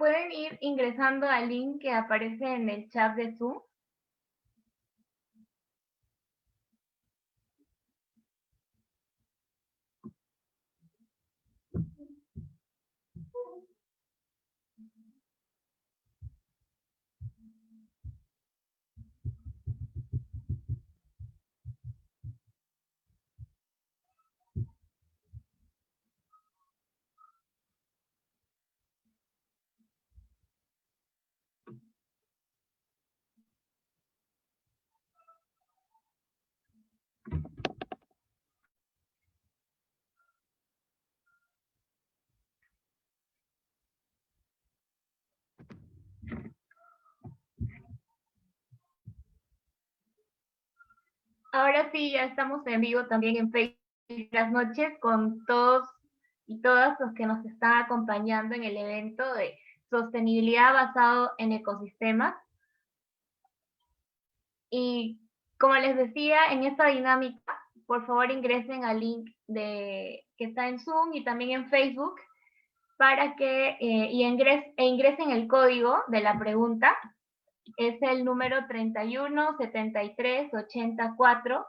pueden ir ingresando al link que aparece en el chat de Zoom. Ahora sí, ya estamos en vivo también en Facebook. Buenas noches con todos y todas los que nos están acompañando en el evento de sostenibilidad basado en ecosistemas. Y como les decía, en esta dinámica, por favor ingresen al link que está en Zoom y también en Facebook para que ingresen el código de la pregunta. Es el número 317384.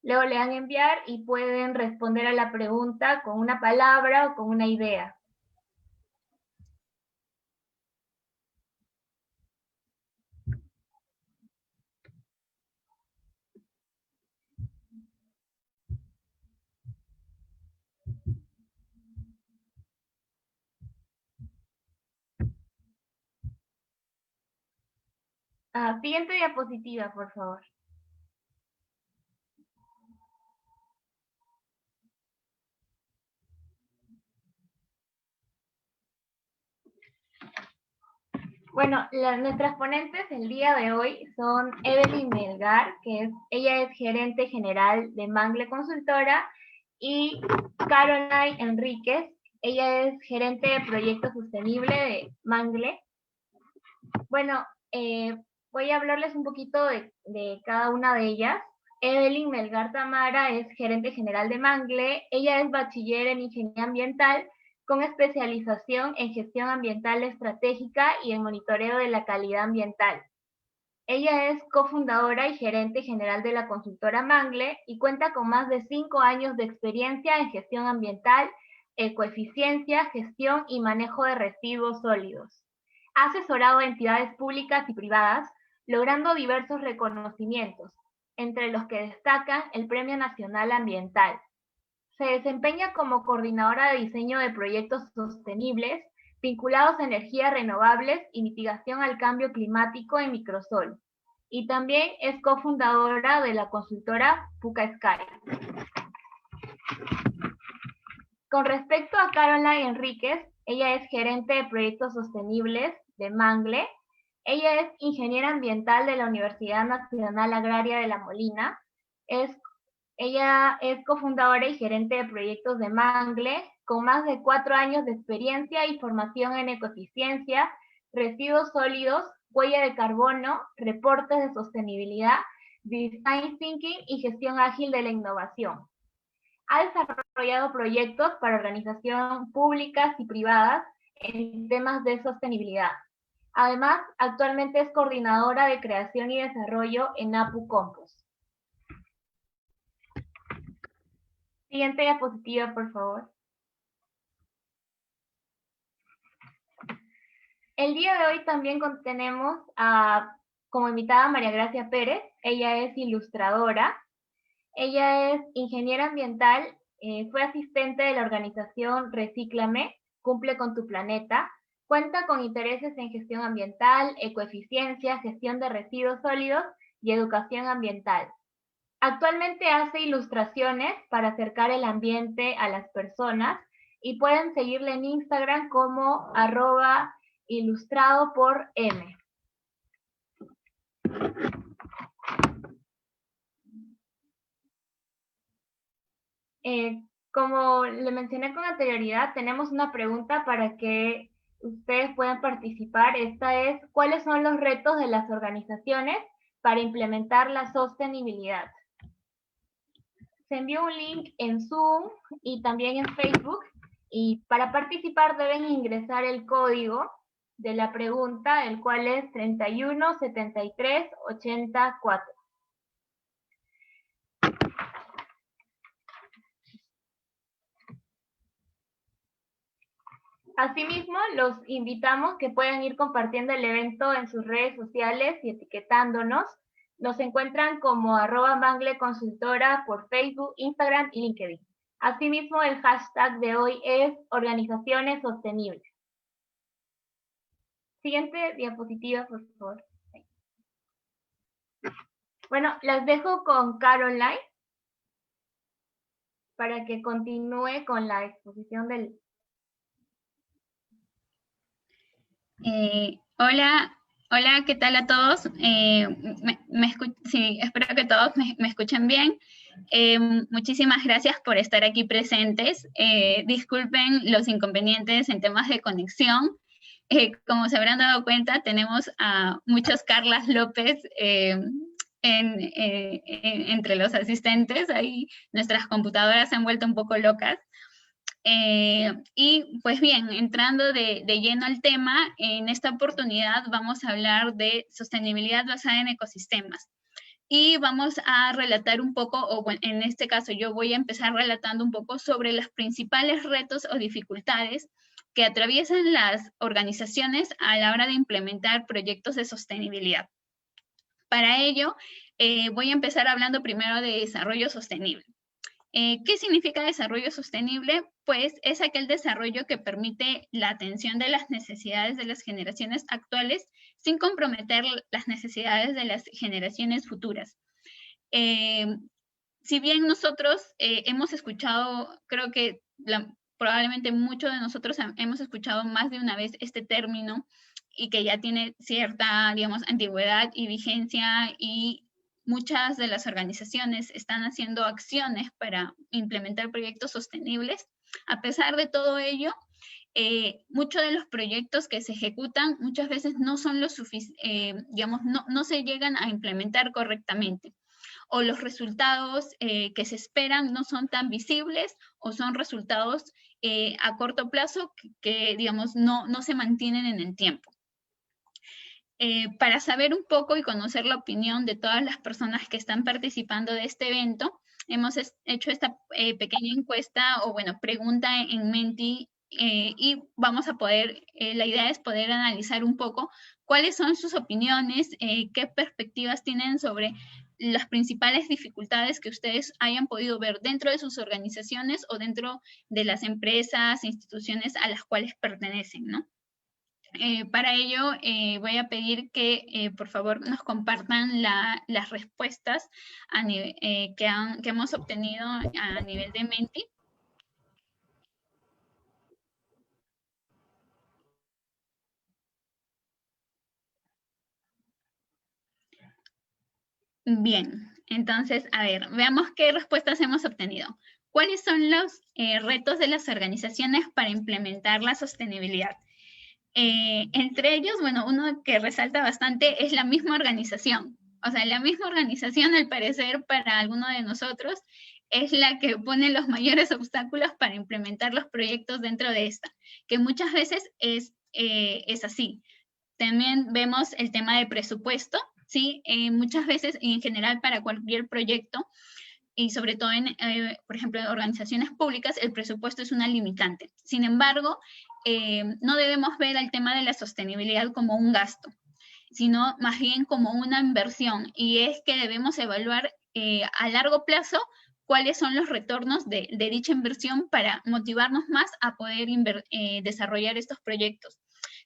Luego le dan enviar y pueden responder a la pregunta con una palabra o con una idea. Siguiente diapositiva, por favor. Bueno, nuestras ponentes el día de hoy son Evelyn Melgar, ella es gerente general de Mangle Consultora, y Caroline Enríquez, ella es gerente de proyecto sostenible de Mangle. Bueno, voy a hablarles un poquito de cada una de ellas. Evelyn Melgar Tamara es gerente general de Mangle. Ella es bachiller en ingeniería ambiental con especialización en gestión ambiental estratégica y en monitoreo de la calidad ambiental. Ella es cofundadora y gerente general de la consultora Mangle y cuenta con más de 5 años de experiencia en gestión ambiental, ecoeficiencia, gestión y manejo de residuos sólidos. Ha asesorado a entidades públicas y privadas, logrando diversos reconocimientos, entre los que destacan el Premio Nacional Ambiental. Se desempeña como coordinadora de diseño de proyectos sostenibles vinculados a energías renovables y mitigación al cambio climático en Microsol. Y también es cofundadora de la consultora Puka Sky. Con respecto a Caroline Enríquez, ella es gerente de proyectos sostenibles de Mangle. Ella es ingeniera ambiental de la Universidad Nacional Agraria de La Molina. Ella es cofundadora y gerente de proyectos de Mangle, con más de 4 años de experiencia y formación en ecoeficiencia, residuos sólidos, huella de carbono, reportes de sostenibilidad, design thinking y gestión ágil de la innovación. Ha desarrollado proyectos para organizaciones públicas y privadas en temas de sostenibilidad. Además, actualmente es coordinadora de creación y desarrollo en Apu Compost. Siguiente diapositiva, por favor. El día de hoy también tenemos como invitada a María Gracia Pérez. Ella es ilustradora. Ella es ingeniera ambiental, fue asistente de la organización Recíclame, Cumple con tu Planeta. Cuenta con intereses en gestión ambiental, ecoeficiencia, gestión de residuos sólidos y educación ambiental. Actualmente hace ilustraciones para acercar el ambiente a las personas y pueden seguirle en Instagram como @ilustrado_por_m. Como le mencioné con anterioridad, tenemos una pregunta para que ustedes puedan participar. Esta es, ¿cuáles son los retos de las organizaciones para implementar la sostenibilidad? Se envió un link en Zoom y también en Facebook, y para participar deben ingresar el código de la pregunta, el cual es 317384. Asimismo, los invitamos que puedan ir compartiendo el evento en sus redes sociales y etiquetándonos. Nos encuentran como @mangleconsultora por Facebook, Instagram y LinkedIn. Asimismo, el hashtag de hoy es Organizaciones Sostenibles. Siguiente diapositiva, por favor. Bueno, las dejo con Caroline para que continúe con la exposición del... Hola, ¿qué tal a todos? Sí, espero que todos me escuchen bien. Muchísimas gracias por estar aquí presentes. Disculpen los inconvenientes en temas de conexión. Como se habrán dado cuenta, tenemos a muchos Carlas López entre los asistentes. Ahí nuestras computadoras se han vuelto un poco locas. Y pues bien, entrando de lleno al tema, en esta oportunidad vamos a hablar de sostenibilidad basada en ecosistemas. Y vamos a relatar un poco, o bueno, en este caso yo voy a empezar relatando un poco sobre los principales retos o dificultades que atraviesan las organizaciones a la hora de implementar proyectos de sostenibilidad. Para ello, voy a empezar hablando primero de desarrollo sostenible. ¿Qué significa desarrollo sostenible? Pues es aquel desarrollo que permite la atención de las necesidades de las generaciones actuales sin comprometer las necesidades de las generaciones futuras. Si bien nosotros hemos escuchado, creo que probablemente muchos de nosotros hemos escuchado más de una vez este término y que ya tiene cierta, digamos, antigüedad y vigencia, y muchas de las organizaciones están haciendo acciones para implementar proyectos sostenibles. A pesar de todo ello, muchos de los proyectos que se ejecutan muchas veces no son lo digamos, no se llegan a implementar correctamente, o los resultados que se esperan no son tan visibles, o son resultados a corto plazo que digamos, no se mantienen en el tiempo. Para saber un poco y conocer la opinión de todas las personas que están participando de este evento, hemos hecho esta pequeña encuesta, o bueno, pregunta en Menti, y vamos a poder, la idea es poder analizar un poco cuáles son sus opiniones, qué perspectivas tienen sobre las principales dificultades que ustedes hayan podido ver dentro de sus organizaciones o dentro de las empresas e instituciones a las cuales pertenecen, ¿no? Para ello, voy a pedir que por favor nos compartan las respuestas que hemos obtenido a nivel de Menti. Bien, entonces, a ver, veamos qué respuestas hemos obtenido. ¿Cuáles son los retos de las organizaciones para implementar la sostenibilidad? Entre ellos, bueno, uno que resalta bastante es la misma organización. O sea, la misma organización, al parecer, para alguno de nosotros, es la que pone los mayores obstáculos para implementar los proyectos dentro de esta, que muchas veces es así. También vemos el tema de presupuesto, ¿sí? Muchas veces, y en general para cualquier proyecto, y sobre todo en, por ejemplo, en organizaciones públicas, el presupuesto es una limitante. Sin embargo, no debemos ver el tema de la sostenibilidad como un gasto, sino más bien como una inversión, y es que debemos evaluar a largo plazo cuáles son los retornos de dicha inversión para motivarnos más a poder desarrollar estos proyectos.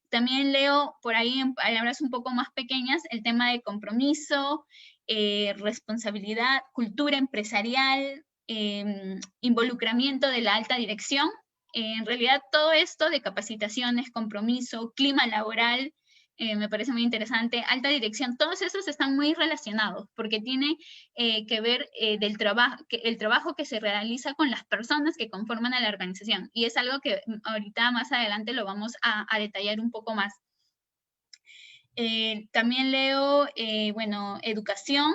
También leo por ahí en palabras un poco más pequeñas el tema de compromiso, responsabilidad, cultura empresarial, involucramiento de la alta dirección. En realidad todo esto de capacitaciones, compromiso, clima laboral, me parece muy interesante, alta dirección, todos esos están muy relacionados porque tiene que ver el trabajo que se realiza con las personas que conforman a la organización, y es algo que ahorita más adelante lo vamos a detallar un poco más. También leo, bueno, educación,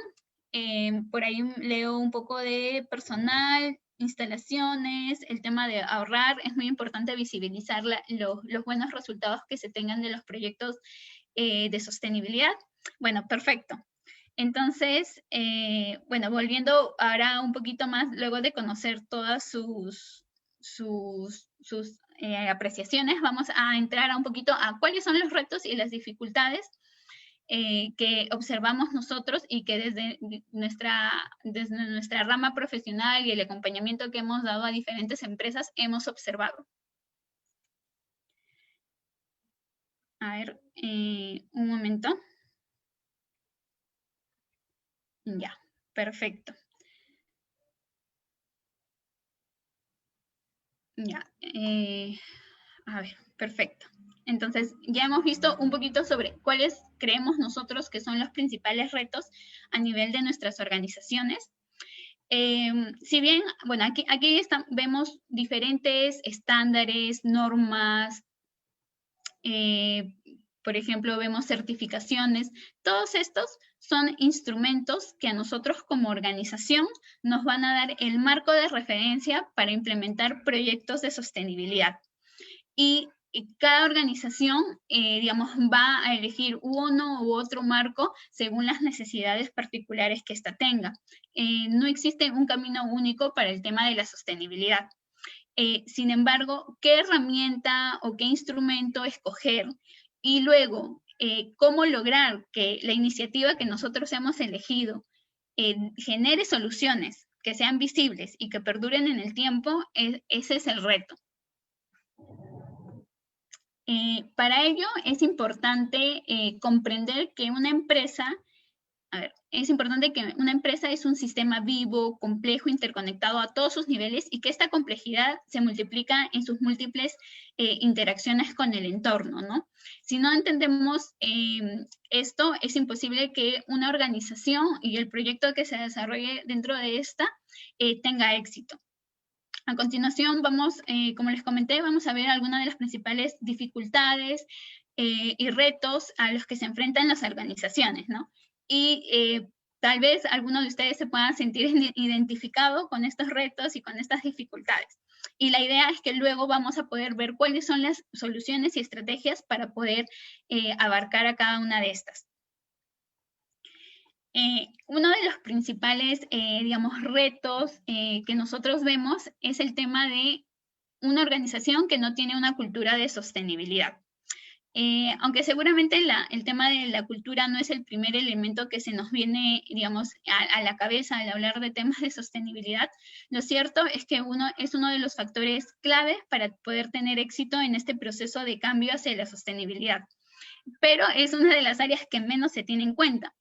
por ahí leo un poco de personal, instalaciones, el tema de ahorrar, es muy importante visibilizar los buenos resultados que se tengan de los proyectos de sostenibilidad. Bueno, perfecto. Entonces, bueno, volviendo ahora un poquito más, luego de conocer todas sus apreciaciones, vamos a entrar a un poquito a cuáles son los retos y las dificultades que observamos nosotros y que desde nuestra rama profesional y el acompañamiento que hemos dado a diferentes empresas hemos observado. A ver, un momento. Ya, perfecto. Ya, a ver, perfecto. Entonces, ya hemos visto un poquito sobre cuáles creemos nosotros que son los principales retos a nivel de nuestras organizaciones. Si bien, bueno, aquí vemos diferentes estándares, normas, por ejemplo, vemos certificaciones. Todos estos son instrumentos que a nosotros como organización nos van a dar el marco de referencia para implementar proyectos de sostenibilidad. Y cada organización, digamos, va a elegir uno u otro marco según las necesidades particulares que ésta tenga. No existe un camino único para el tema de la sostenibilidad. Sin embargo, ¿qué herramienta o qué instrumento escoger? Y luego, ¿cómo lograr que la iniciativa que nosotros hemos elegido genere soluciones que sean visibles y que perduren en el tiempo? Ese es el reto. Para ello es importante comprender que una empresa, es un sistema vivo, complejo, interconectado a todos sus niveles y que esta complejidad se multiplica en sus múltiples interacciones con el entorno, ¿no? Si no entendemos esto, es imposible que una organización y el proyecto que se desarrolle dentro de esta tenga éxito. A continuación, como les comenté, vamos a ver algunas de las principales dificultades y retos a los que se enfrentan las organizaciones, ¿no? Y tal vez algunos de ustedes se puedan sentir identificados con estos retos y con estas dificultades. Y la idea es que luego vamos a poder ver cuáles son las soluciones y estrategias para poder abarcar a cada una de estas. Uno de los principales, digamos, retos que nosotros vemos es el tema de una organización que no tiene una cultura de sostenibilidad. Aunque seguramente el tema de la cultura no es el primer elemento que se nos viene, digamos, a la cabeza al hablar de temas de sostenibilidad, lo cierto es que es uno de los factores claves para poder tener éxito en este proceso de cambio hacia la sostenibilidad. Pero es una de las áreas que menos se tiene en cuenta.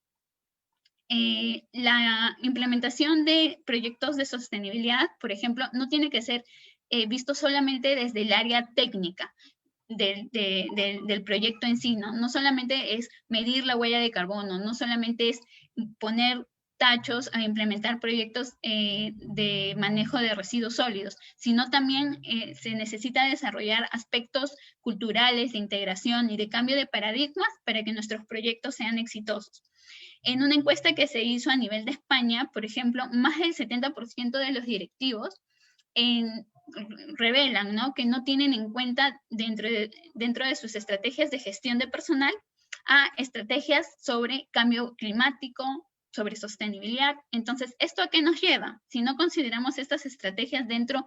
La implementación de proyectos de sostenibilidad, por ejemplo, no tiene que ser visto solamente desde el área técnica del proyecto en sí, ¿no? No solamente es medir la huella de carbono, no solamente es poner tachos a implementar proyectos de manejo de residuos sólidos, sino también se necesita desarrollar aspectos culturales de integración y de cambio de paradigmas para que nuestros proyectos sean exitosos. En una encuesta que se hizo a nivel de España, por ejemplo, más del 70% de los directivos revelan, ¿no?, que no tienen en cuenta dentro de sus estrategias de gestión de personal a estrategias sobre cambio climático, sobre sostenibilidad. Entonces, ¿esto a qué nos lleva? Si no consideramos estas estrategias dentro,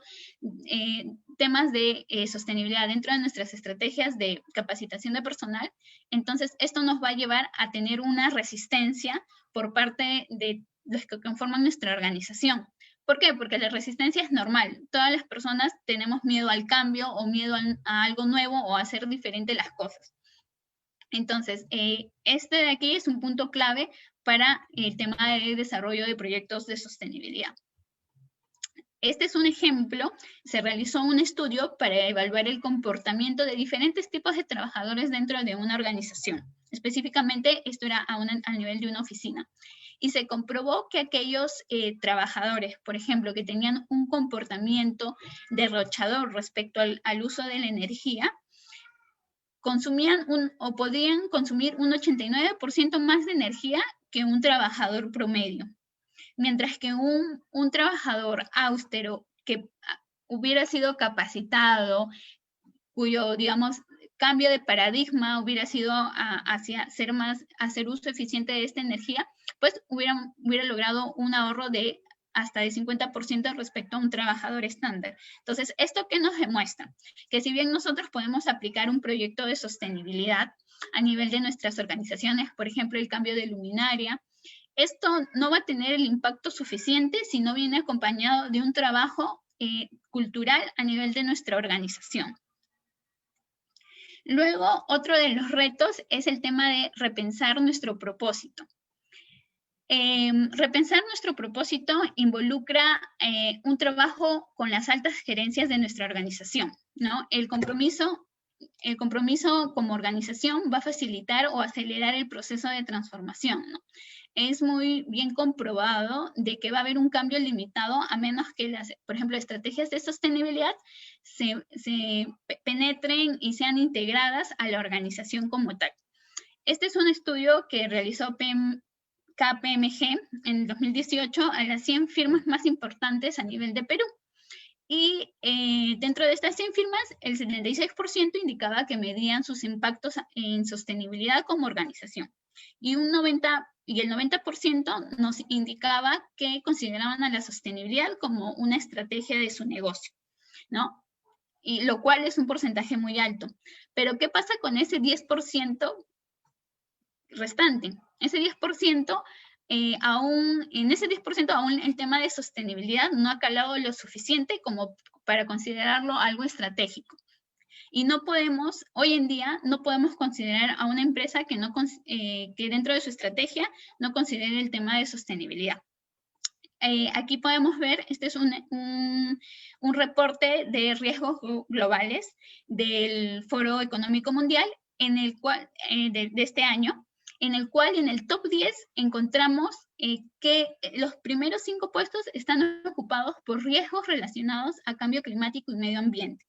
temas de sostenibilidad dentro de nuestras estrategias de capacitación de personal, entonces esto nos va a llevar a tener una resistencia por parte de los que conforman nuestra organización. ¿Por qué? Porque la resistencia es normal. Todas las personas tenemos miedo al cambio o miedo a algo nuevo o a hacer diferente las cosas. Entonces, este de aquí es un punto clave para el tema de desarrollo de proyectos de sostenibilidad. Este es un ejemplo. Se realizó un estudio para evaluar el comportamiento de diferentes tipos de trabajadores dentro de una organización. Específicamente, esto era al nivel de una oficina. Y se comprobó que aquellos trabajadores, por ejemplo, que tenían un comportamiento derrochador respecto al uso de la energía, podían consumir un 89% más de energía que un trabajador promedio. Mientras que un trabajador austero que hubiera sido capacitado, cuyo, digamos, cambio de paradigma hubiera sido hacia hacer uso eficiente de esta energía, pues hubiera logrado un ahorro de hasta de 50% respecto a un trabajador estándar. Entonces, ¿esto qué nos demuestra? Que si bien nosotros podemos aplicar un proyecto de sostenibilidad a nivel de nuestras organizaciones, por ejemplo, el cambio de luminaria, esto no va a tener el impacto suficiente si no viene acompañado de un trabajo cultural a nivel de nuestra organización. Luego, otro de los retos es el tema de repensar nuestro propósito. Repensar nuestro propósito involucra un trabajo con las altas gerencias de nuestra organización, ¿no? El compromiso como organización va a facilitar o acelerar el proceso de transformación, ¿no? Es muy bien comprobado de que va a haber un cambio limitado a menos que por ejemplo, estrategias de sostenibilidad se penetren y sean integradas a la organización como tal. Este es un estudio que realizó KPMG en el 2018 a las 100 firmas más importantes a nivel de Perú. Y dentro de estas 100 firmas, el 76% indicaba que medían sus impactos en sostenibilidad como organización. Y el 90% nos indicaba que consideraban a la sostenibilidad como una estrategia de su negocio, ¿no? Y lo cual es un porcentaje muy alto. Pero ¿qué pasa con ese 10% restante? Ese 10%, en ese 10% aún el tema de sostenibilidad no ha calado lo suficiente como para considerarlo algo estratégico. Y no podemos, hoy en día, no podemos considerar a una empresa que dentro de su estrategia no considere el tema de sostenibilidad. Aquí podemos ver, este es un reporte de riesgos globales del Foro Económico Mundial, en el cual, de este año, en el cual en el top 10 encontramos que los primeros 5 puestos están ocupados por riesgos relacionados a cambio climático y medio ambiente.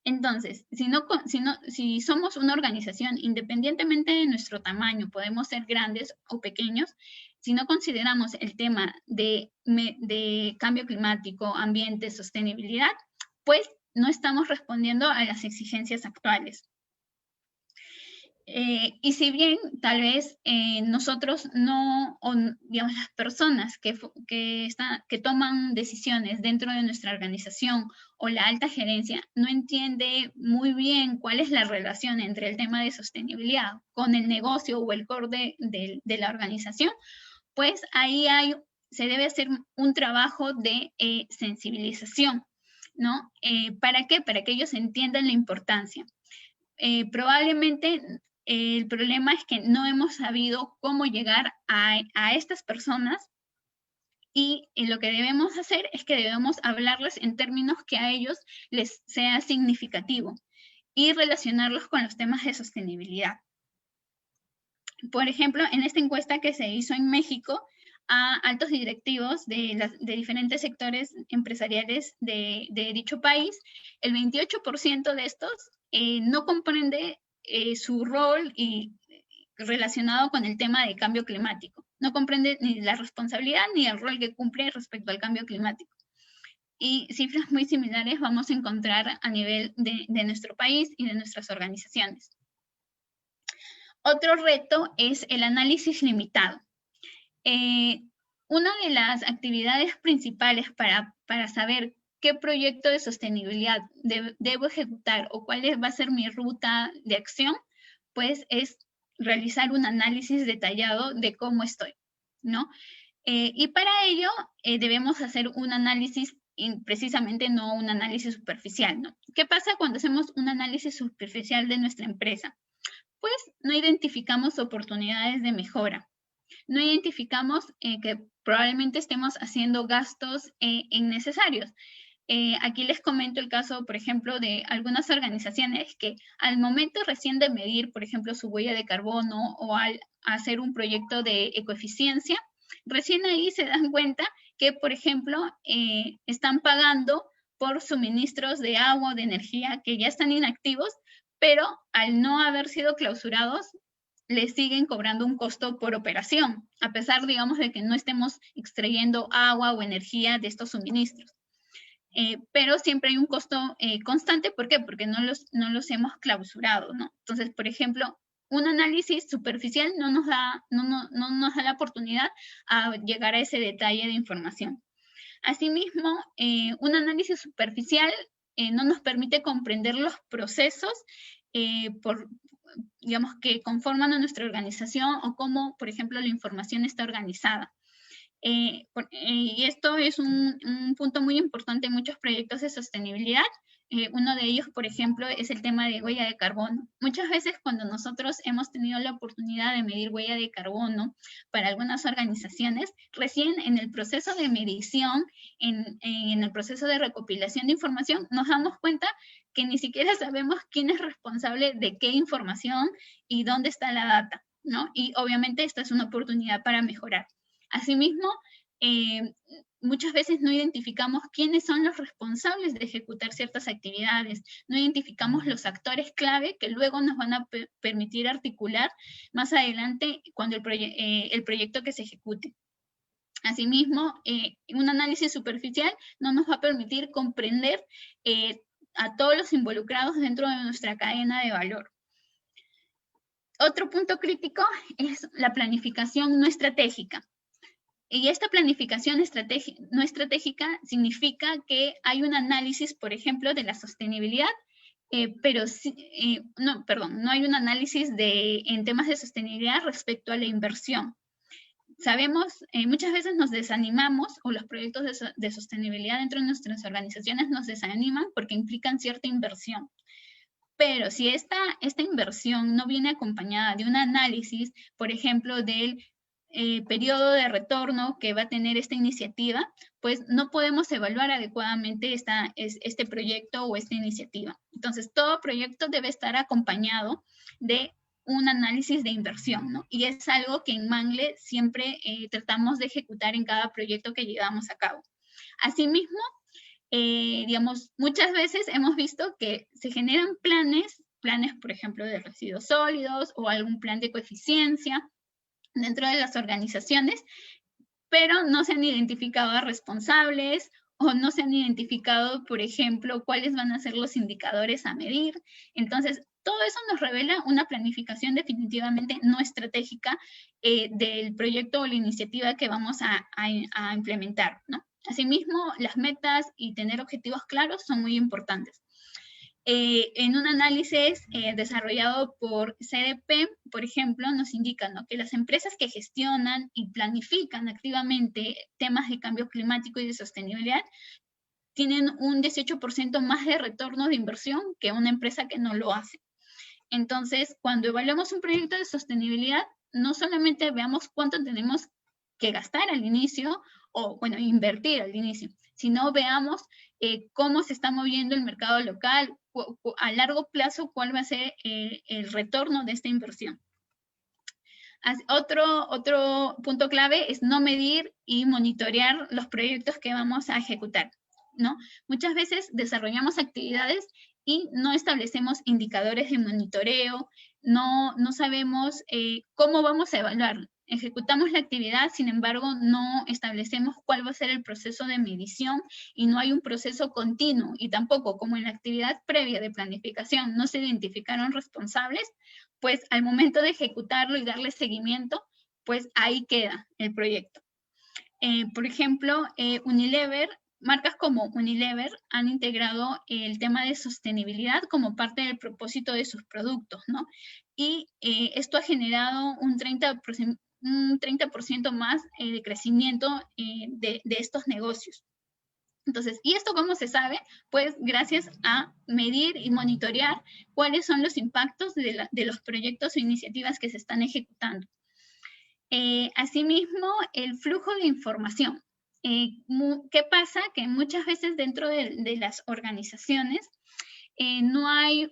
Entonces, si somos una organización, independientemente de nuestro tamaño, podemos ser grandes o pequeños, si no consideramos el tema de cambio climático, ambiente, sostenibilidad, pues no estamos respondiendo a las exigencias actuales. Y si bien tal vez nosotros no, o digamos las personas que toman decisiones dentro de nuestra organización o la alta gerencia no entiende muy bien cuál es la relación entre el tema de sostenibilidad con el negocio o el core de la organización, pues ahí se debe hacer un trabajo de sensibilización, ¿no? ¿Para qué? Para que ellos entiendan la importancia. Probablemente el problema es que no hemos sabido cómo llegar a estas personas, y lo que debemos hacer es que debemos hablarles en términos que a ellos les sea significativo y relacionarlos con los temas de sostenibilidad. Por ejemplo, en esta encuesta que se hizo en México a altos directivos de diferentes sectores empresariales de dicho país, el 28% de estos no comprende su rol relacionado con el tema de cambio climático. No comprende ni la responsabilidad ni el rol que cumple respecto al cambio climático. Y cifras muy similares vamos a encontrar a nivel de nuestro país y de nuestras organizaciones. Otro reto es el análisis limitado. Una de las actividades principales para saber qué proyecto de sostenibilidad debo ejecutar o cuál va a ser mi ruta de acción, pues es realizar un análisis detallado de cómo estoy, ¿no? Y para ello debemos hacer un análisis, precisamente no un análisis superficial, ¿no? ¿Qué pasa cuando hacemos un análisis superficial de nuestra empresa? Pues no identificamos oportunidades de mejora. No identificamos que probablemente estemos haciendo gastos innecesarios. Aquí les comento el caso, por ejemplo, de algunas organizaciones que al momento recién de medir, por ejemplo, su huella de carbono o al hacer un proyecto de ecoeficiencia, recién ahí se dan cuenta que, por ejemplo, están pagando por suministros de agua o de energía que ya están inactivos, pero al no haber sido clausurados, les siguen cobrando un costo por operación, a pesar, digamos, de que no estemos extrayendo agua o energía de estos suministros. pero siempre hay un costo constante. ¿Por qué? Porque no los hemos clausurado, ¿no? Entonces, por ejemplo, un análisis superficial no nos da la oportunidad a llegar a ese detalle de información. Asimismo, un análisis superficial no nos permite comprender los procesos digamos, que conforman a nuestra organización o cómo, por ejemplo, la información está organizada. Y esto es un punto muy importante en muchos proyectos de sostenibilidad. Uno de ellos, por ejemplo, es el tema de huella de carbono. Muchas veces cuando nosotros hemos tenido la oportunidad de medir huella de carbono para algunas organizaciones, recién en el proceso de medición, en el proceso de recopilación de información, nos damos cuenta que ni siquiera sabemos quién es responsable de qué información y dónde está la data, ¿no? Y obviamente esta es una oportunidad para mejorar. Asimismo, muchas veces no identificamos quiénes son los responsables de ejecutar ciertas actividades, no identificamos los actores clave que luego nos van a permitir articular más adelante cuando el proyecto que se ejecute. Asimismo, un análisis superficial no nos va a permitir comprender a todos los involucrados dentro de nuestra cadena de valor. Otro punto crítico es la planificación no estratégica. Y esta planificación no estratégica significa que hay un análisis, por ejemplo, de la sostenibilidad, pero no hay un análisis en temas de sostenibilidad respecto a la inversión. Sabemos, muchas veces nos desanimamos, o los proyectos de sostenibilidad dentro de nuestras organizaciones nos desaniman porque implican cierta inversión. Pero si esta inversión no viene acompañada de un análisis, por ejemplo, del periodo de retorno que va a tener esta iniciativa, pues no podemos evaluar adecuadamente este proyecto o esta iniciativa. Entonces, todo proyecto debe estar acompañado de un análisis de inversión, ¿no? Y es algo que en Mangle siempre tratamos de ejecutar en cada proyecto que llevamos a cabo. Asimismo, digamos, muchas veces hemos visto que se generan planes, por ejemplo, de residuos sólidos o algún plan de coeficiencia dentro de las organizaciones, pero no se han identificado a responsables o no se han identificado, por ejemplo, cuáles van a ser los indicadores a medir. Entonces, todo eso nos revela una planificación definitivamente no estratégica del proyecto o la iniciativa que vamos a implementar, ¿no? Asimismo, las metas y tener objetivos claros son muy importantes. En un análisis desarrollado por CDP, por ejemplo, nos indican, ¿no?, que las empresas que gestionan y planifican activamente temas de cambio climático y de sostenibilidad tienen un 18% más de retorno de inversión que una empresa que no lo hace. Entonces, cuando evaluamos un proyecto de sostenibilidad, no solamente veamos cuánto tenemos que gastar al inicio o, bueno, invertir al inicio, sino veamos cómo se está moviendo el mercado local, a largo plazo cuál va a ser el retorno de esta inversión. Otro punto clave es no medir y monitorear los proyectos que vamos a ejecutar, ¿no? Muchas veces desarrollamos actividades y no establecemos indicadores de monitoreo, no sabemos cómo vamos a evaluar. Ejecutamos la actividad, sin embargo, no establecemos cuál va a ser el proceso de medición y no hay un proceso continuo, y tampoco, como en la actividad previa de planificación, no se identificaron responsables, pues al momento de ejecutarlo y darle seguimiento, pues ahí queda el proyecto. Por ejemplo, marcas como Unilever han integrado el tema de sostenibilidad como parte del propósito de sus productos, ¿no? Y esto ha generado un 30% más de crecimiento de estos negocios. Entonces, ¿y esto cómo se sabe? Pues gracias a medir y monitorear cuáles son los impactos de los proyectos o iniciativas que se están ejecutando. Asimismo, el flujo de información. ¿Qué pasa? Que muchas veces dentro de las organizaciones no hay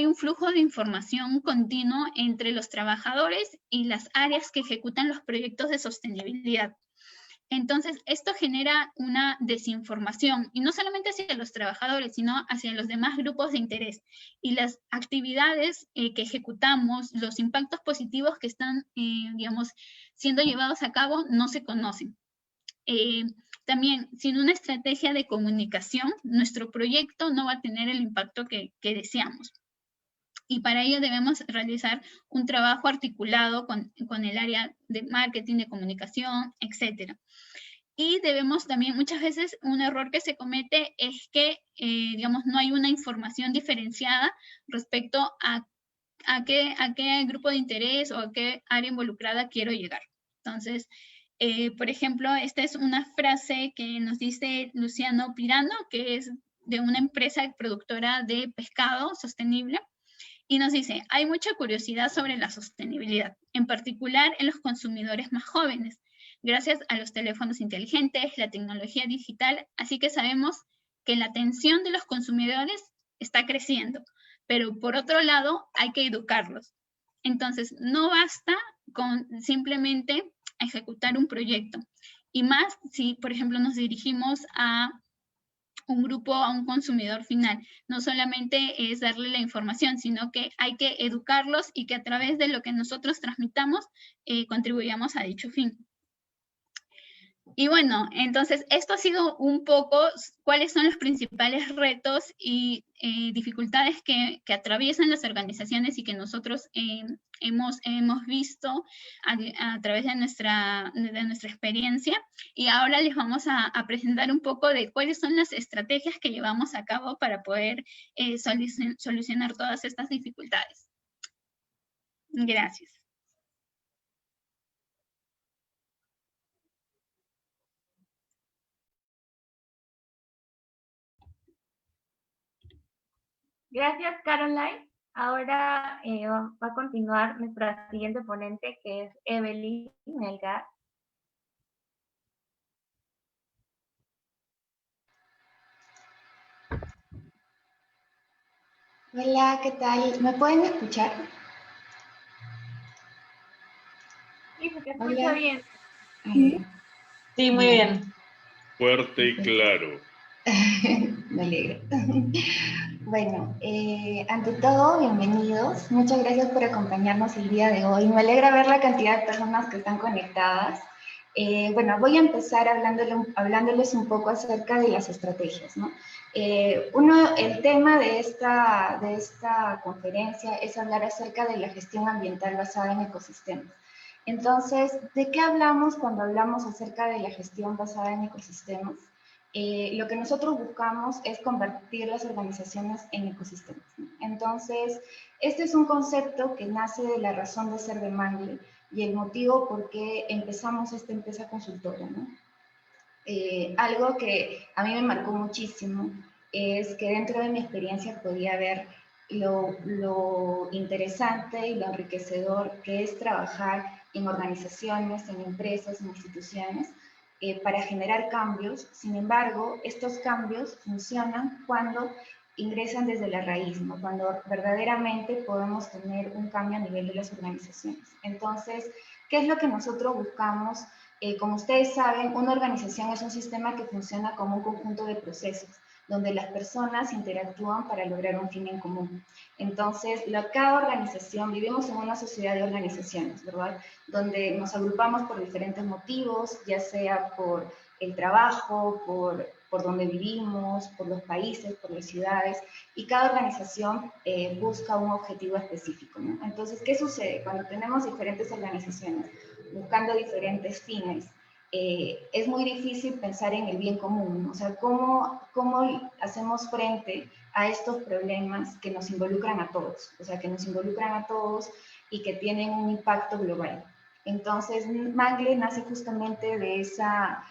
un flujo de información continuo entre los trabajadores y las áreas que ejecutan los proyectos de sostenibilidad. Entonces, esto genera una desinformación, y no solamente hacia los trabajadores, sino hacia los demás grupos de interés. Y las actividades que ejecutamos, los impactos positivos que están, digamos, siendo llevados a cabo, no se conocen. También, sin una estrategia de comunicación, nuestro proyecto no va a tener el impacto que deseamos. Y para ello debemos realizar un trabajo articulado con el área de marketing, de comunicación, etc. Y debemos también, muchas veces, un error que se comete es que, digamos, no hay una información diferenciada respecto a qué grupo de interés o a qué área involucrada quiero llegar. Entonces, por ejemplo, esta es una frase que nos dice Luciano Pirano, que es de una empresa productora de pescado sostenible, y nos dice, hay mucha curiosidad sobre la sostenibilidad, en particular en los consumidores más jóvenes, gracias a los teléfonos inteligentes, la tecnología digital, así que sabemos que la atención de los consumidores está creciendo, pero por otro lado hay que educarlos. Entonces, no basta con simplemente ejecutar un proyecto, y más si, por ejemplo, nos dirigimos a un grupo, a un consumidor final. No solamente es darle la información, sino que hay que educarlos y que a través de lo que nosotros transmitamos, contribuyamos a dicho fin. Y bueno, entonces esto ha sido un poco cuáles son los principales retos y dificultades que atraviesan las organizaciones y que nosotros hemos visto a través de nuestra experiencia. Y ahora les vamos a presentar un poco de cuáles son las estrategias que llevamos a cabo para poder solucionar todas estas dificultades. Gracias. Gracias, Caroline. Ahora va a continuar nuestra siguiente ponente, que es Evelyn Melgar. Hola, ¿qué tal? ¿Me pueden escuchar? Sí, se te escucha bien. Sí, muy bien. Fuerte y claro. Me alegro. Bueno, ante todo, bienvenidos. Muchas gracias por acompañarnos el día de hoy. Me alegra ver la cantidad de personas que están conectadas. Bueno, voy a empezar hablándoles un poco acerca de las estrategias, ¿no? El tema de esta conferencia es hablar acerca de la gestión ambiental basada en ecosistemas. Entonces, ¿de qué hablamos cuando hablamos acerca de la gestión basada en ecosistemas? Lo que nosotros buscamos es convertir las organizaciones en ecosistemas, ¿no? Entonces, este es un concepto que nace de la razón de ser de Mangle y el motivo por qué empezamos esta empresa consultora, ¿no? Algo que a mí me marcó muchísimo es que dentro de mi experiencia podía ver lo interesante y lo enriquecedor que es trabajar en organizaciones, en empresas, en instituciones, para generar cambios. Sin embargo, estos cambios funcionan cuando ingresan desde la raíz, ¿no? Cuando verdaderamente podemos tener un cambio a nivel de las organizaciones. Entonces, ¿qué es lo que nosotros buscamos? Como ustedes saben, una organización es un sistema que funciona como un conjunto de procesos, donde las personas interactúan para lograr un fin en común. Entonces, cada organización, vivimos en una sociedad de organizaciones, ¿verdad? Donde nos agrupamos por diferentes motivos, ya sea por el trabajo, por donde vivimos, por los países, por las ciudades, y cada organización busca un objetivo específico, ¿no? Entonces, ¿qué sucede? Cuando tenemos diferentes organizaciones buscando diferentes fines, es muy difícil pensar en el bien común, ¿no? O sea, ¿cómo hacemos frente a estos problemas que nos involucran a todos? O sea, que nos involucran a todos y que tienen un impacto global. Entonces, Mangle nace justamente de esa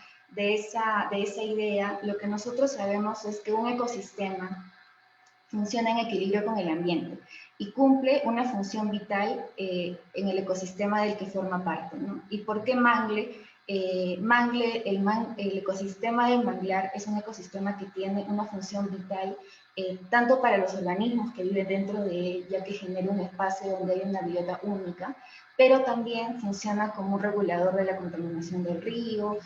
idea. Lo que nosotros sabemos es que un ecosistema funciona en equilibrio con el ambiente y cumple una función vital en el ecosistema del que forma parte, ¿no? ¿Y por qué Mangle? El ecosistema del manglar es un ecosistema que tiene una función vital tanto para los organismos que viven dentro de él, ya que genera un espacio donde hay una biota única, pero también funciona como un regulador de la contaminación del río,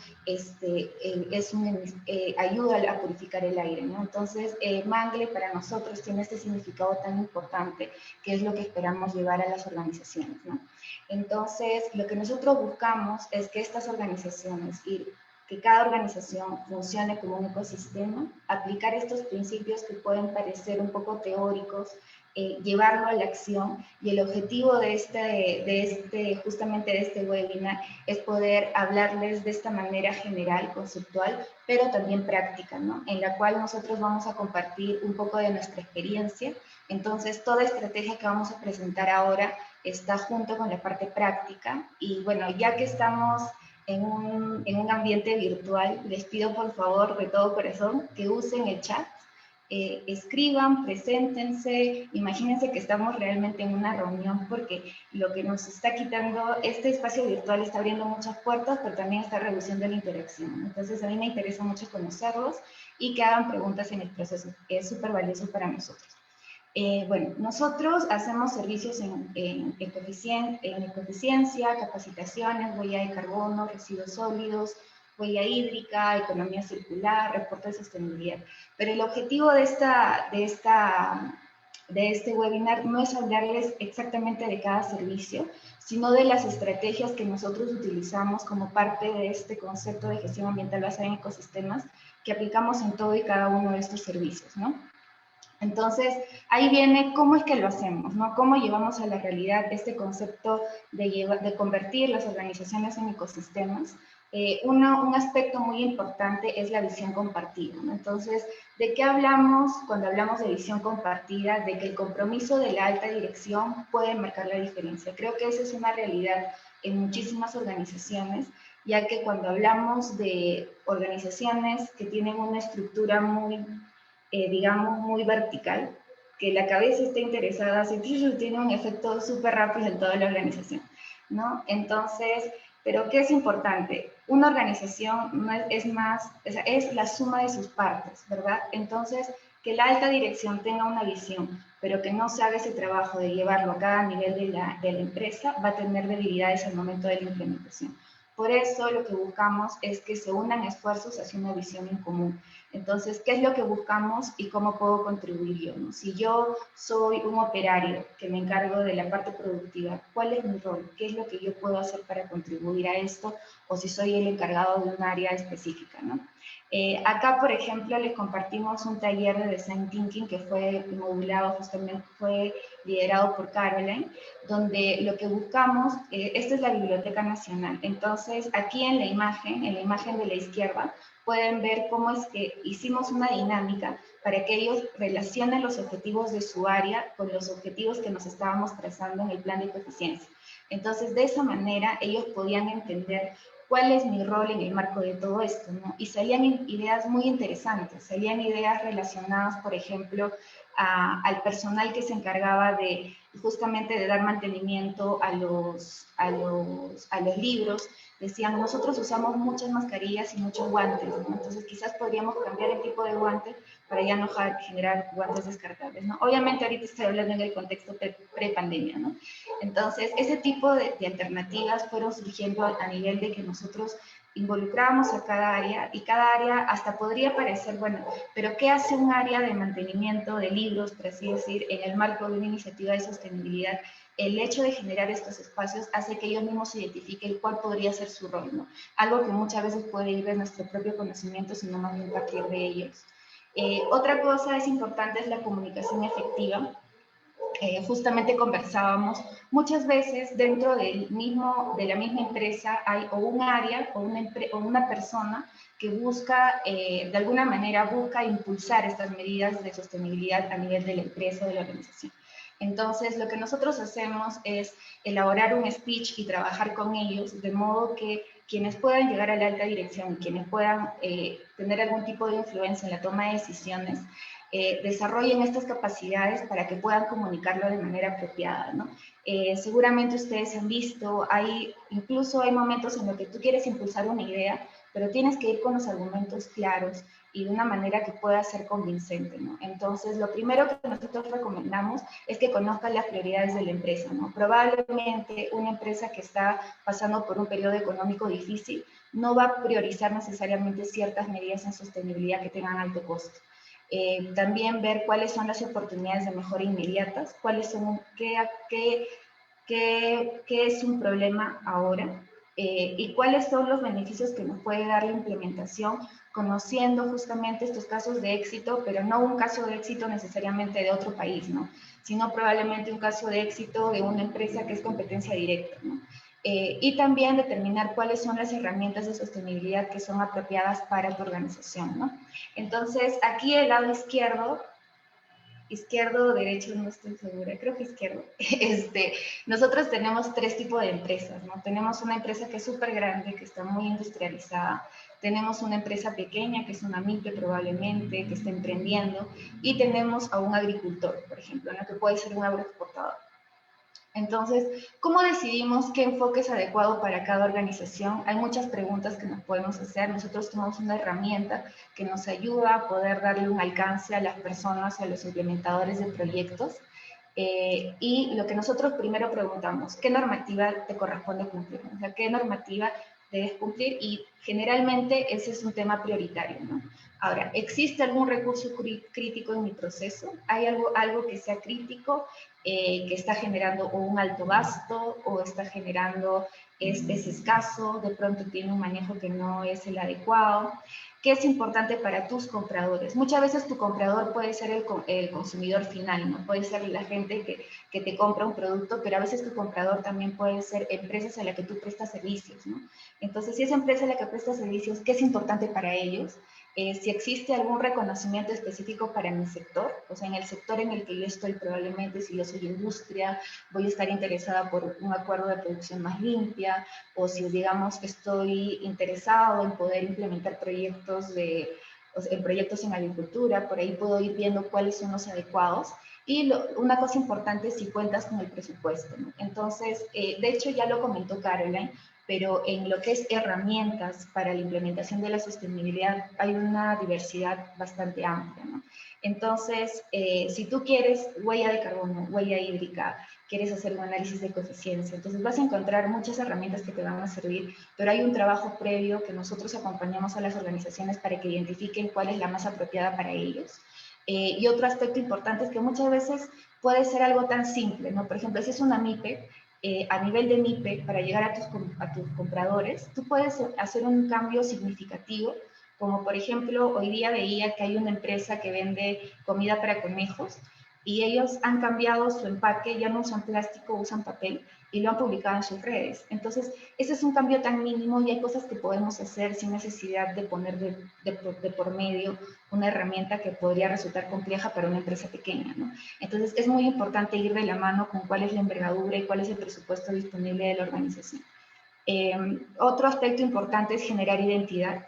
ayuda a purificar el aire, ¿no? Entonces, Mangle para nosotros tiene este significado tan importante, que es lo que esperamos llevar a las organizaciones, ¿no? Entonces, lo que nosotros buscamos es que estas organizaciones, y que cada organización funcione como un ecosistema, aplicar estos principios que pueden parecer un poco teóricos, llevarlo a la acción, y el objetivo justamente de este webinar es poder hablarles de esta manera general, conceptual, pero también práctica, ¿no? En la cual nosotros vamos a compartir un poco de nuestra experiencia. Entonces, toda estrategia que vamos a presentar ahora está junto con la parte práctica, y bueno, ya que estamos en un ambiente virtual, les pido por favor de todo corazón que usen el chat, escriban, preséntense, imagínense que estamos realmente en una reunión, porque lo que nos está quitando este espacio virtual está abriendo muchas puertas, pero también está reduciendo la interacción. Entonces a mí me interesa mucho conocerlos y que hagan preguntas en el proceso, que es súper valioso para nosotros. Bueno, nosotros hacemos servicios en ecoeficiencia, capacitaciones, huella de carbono, residuos sólidos, huella hídrica, economía circular, reporte de sostenibilidad. Pero el objetivo de este webinar no es hablarles exactamente de cada servicio, sino de las estrategias que nosotros utilizamos como parte de este concepto de gestión ambiental basada en ecosistemas que aplicamos en todo y cada uno de estos servicios, ¿no? Entonces, ahí viene cómo es que lo hacemos, ¿no? Cómo llevamos a la realidad este concepto de convertir las organizaciones en ecosistemas. Un aspecto muy importante es la visión compartida, ¿no? Entonces, ¿de qué hablamos cuando hablamos de visión compartida? De que el compromiso de la alta dirección puede marcar la diferencia. Creo que esa es una realidad en muchísimas organizaciones, ya que cuando hablamos de organizaciones que tienen una estructura muy digamos, muy vertical, que la cabeza está interesada, tiene un efecto súper rápido en toda la organización, ¿no? Entonces, pero ¿qué es importante? Una organización no es más, es la suma de sus partes, ¿verdad? Entonces, que la alta dirección tenga una visión, pero que no se haga ese trabajo de llevarlo a cada nivel de la empresa, va a tener debilidades al momento de la implementación. Por eso lo que buscamos es que se unan esfuerzos hacia una visión en común. Entonces, ¿qué es lo que buscamos y cómo puedo contribuir yo, ¿no? Si yo soy un operario que me encargo de la parte productiva, ¿cuál es mi rol? ¿Qué es lo que yo puedo hacer para contribuir a esto? O si soy el encargado de un área específica, ¿no? Acá, por ejemplo, les compartimos un taller de Design Thinking que fue modulado, justamente fue liderado por Caroline, donde lo que buscamos, esta es la Biblioteca Nacional. Entonces, aquí en la imagen de la izquierda, pueden ver cómo es que hicimos una dinámica para que ellos relacionen los objetivos de su área con los objetivos que nos estábamos trazando en el plan de eficiencia. Entonces, de esa manera, ellos podían entender cuál es mi rol en el marco de todo esto, ¿no? Y salían ideas muy interesantes, salían ideas relacionadas, por ejemplo, al personal que se encargaba de justamente de dar mantenimiento a los libros. Decían, nosotros usamos muchas mascarillas y muchos guantes, ¿no? Entonces quizás podríamos cambiar el tipo de guante para ya no generar guantes descartables, ¿no? Obviamente ahorita estoy hablando en el contexto pre-pandemia, ¿no? Entonces ese tipo de alternativas fueron surgiendo a nivel de que nosotros involucramos a cada área, y cada área hasta podría parecer, bueno, pero ¿qué hace un área de mantenimiento de libros, por así decir, en el marco de una iniciativa de sostenibilidad? El hecho de generar estos espacios hace que ellos mismos identifiquen cuál podría ser su rol, ¿no? Algo que muchas veces puede ir de nuestro propio conocimiento, sino más bien partir de ellos. Otra cosa es importante es la comunicación efectiva. Justamente conversábamos, muchas veces dentro de la misma empresa hay o un área o una persona que busca, de alguna manera busca impulsar estas medidas de sostenibilidad a nivel de la empresa o de la organización. Entonces, lo que nosotros hacemos es elaborar un speech y trabajar con ellos, de modo que quienes puedan llegar a la alta dirección, quienes puedan tener algún tipo de influencia en la toma de decisiones, desarrollen estas capacidades para que puedan comunicarlo de manera apropiada, ¿no? Seguramente ustedes han visto, incluso hay momentos en los que tú quieres impulsar una idea, pero tienes que ir con los argumentos claros y de una manera que pueda ser convincente, ¿no? Entonces, lo primero que nosotros recomendamos es que conozcan las prioridades de la empresa, ¿no? Probablemente una empresa que está pasando por un periodo económico difícil no va a priorizar necesariamente ciertas medidas en sostenibilidad que tengan alto costo. También ver cuáles son las oportunidades de mejora inmediatas, qué es un problema ahora, y cuáles son los beneficios que nos puede dar la implementación, conociendo justamente estos casos de éxito, pero no un caso de éxito necesariamente de otro país, ¿no? Sino probablemente un caso de éxito de una empresa que es competencia directa, ¿no? Y también determinar cuáles son las herramientas de sostenibilidad que son apropiadas para tu organización, ¿no? Entonces, aquí el lado izquierdo o derecho, no estoy segura, creo que izquierdo, nosotros tenemos tres tipos de empresas, ¿no? Tenemos una empresa que es súper grande, que está muy industrializada, tenemos una empresa pequeña, que es una MIPE probablemente, que está emprendiendo, y tenemos a un agricultor, por ejemplo, ¿no? Que puede ser un agroexportador. Entonces, ¿cómo decidimos qué enfoque es adecuado para cada organización? Hay muchas preguntas que nos podemos hacer. Nosotros tenemos una herramienta que nos ayuda a poder darle un alcance a las personas, a los implementadores de proyectos. Y lo que nosotros primero preguntamos, ¿qué normativa te corresponde cumplir? O sea, ¿qué normativa debes cumplir? Y generalmente ese es un tema prioritario, ¿no? Ahora, ¿existe algún recurso crítico en mi proceso? ¿Hay algo que sea crítico? Que está generando o un alto gasto o está generando es escaso, de pronto tiene un manejo que no es el adecuado. ¿Qué es importante para tus compradores? Muchas veces tu comprador puede ser el consumidor final, ¿no? Puede ser la gente que te compra un producto, pero a veces tu comprador también puede ser empresas a las que tú prestas servicios, ¿no? Entonces, si es empresa a la que prestas servicios, ¿qué es importante para ellos? Si existe algún reconocimiento específico para mi sector, o sea, en el sector en el que yo estoy probablemente, si yo soy industria, voy a estar interesada por un acuerdo de producción más limpia, o si, digamos, estoy interesado en poder implementar proyectos en agricultura, por ahí puedo ir viendo cuáles son los adecuados. Y una cosa importante es si cuentas con el presupuesto, ¿no? Entonces, de hecho ya lo comentó Caroline, pero en lo que es herramientas para la implementación de la sostenibilidad hay una diversidad bastante amplia, ¿no? Entonces, si tú quieres huella de carbono, huella hídrica, quieres hacer un análisis de coeficiencia, entonces vas a encontrar muchas herramientas que te van a servir, pero hay un trabajo previo que nosotros acompañamos a las organizaciones para que identifiquen cuál es la más apropiada para ellos. Y otro aspecto importante es que muchas veces puede ser algo tan simple, ¿no? Por ejemplo, si es una MIPE, a nivel de MIPE, para llegar a tus compradores, tú puedes hacer un cambio significativo, como por ejemplo, hoy día veía que hay una empresa que vende comida para conejos y ellos han cambiado su empaque, ya no usan plástico, usan papel y lo han publicado en sus redes. Entonces, ese es un cambio tan mínimo y hay cosas que podemos hacer sin necesidad de poner de por medio una herramienta que podría resultar compleja para una empresa pequeña, ¿no? Entonces, es muy importante ir de la mano con cuál es la envergadura y cuál es el presupuesto disponible de la organización. Otro aspecto importante es generar identidad.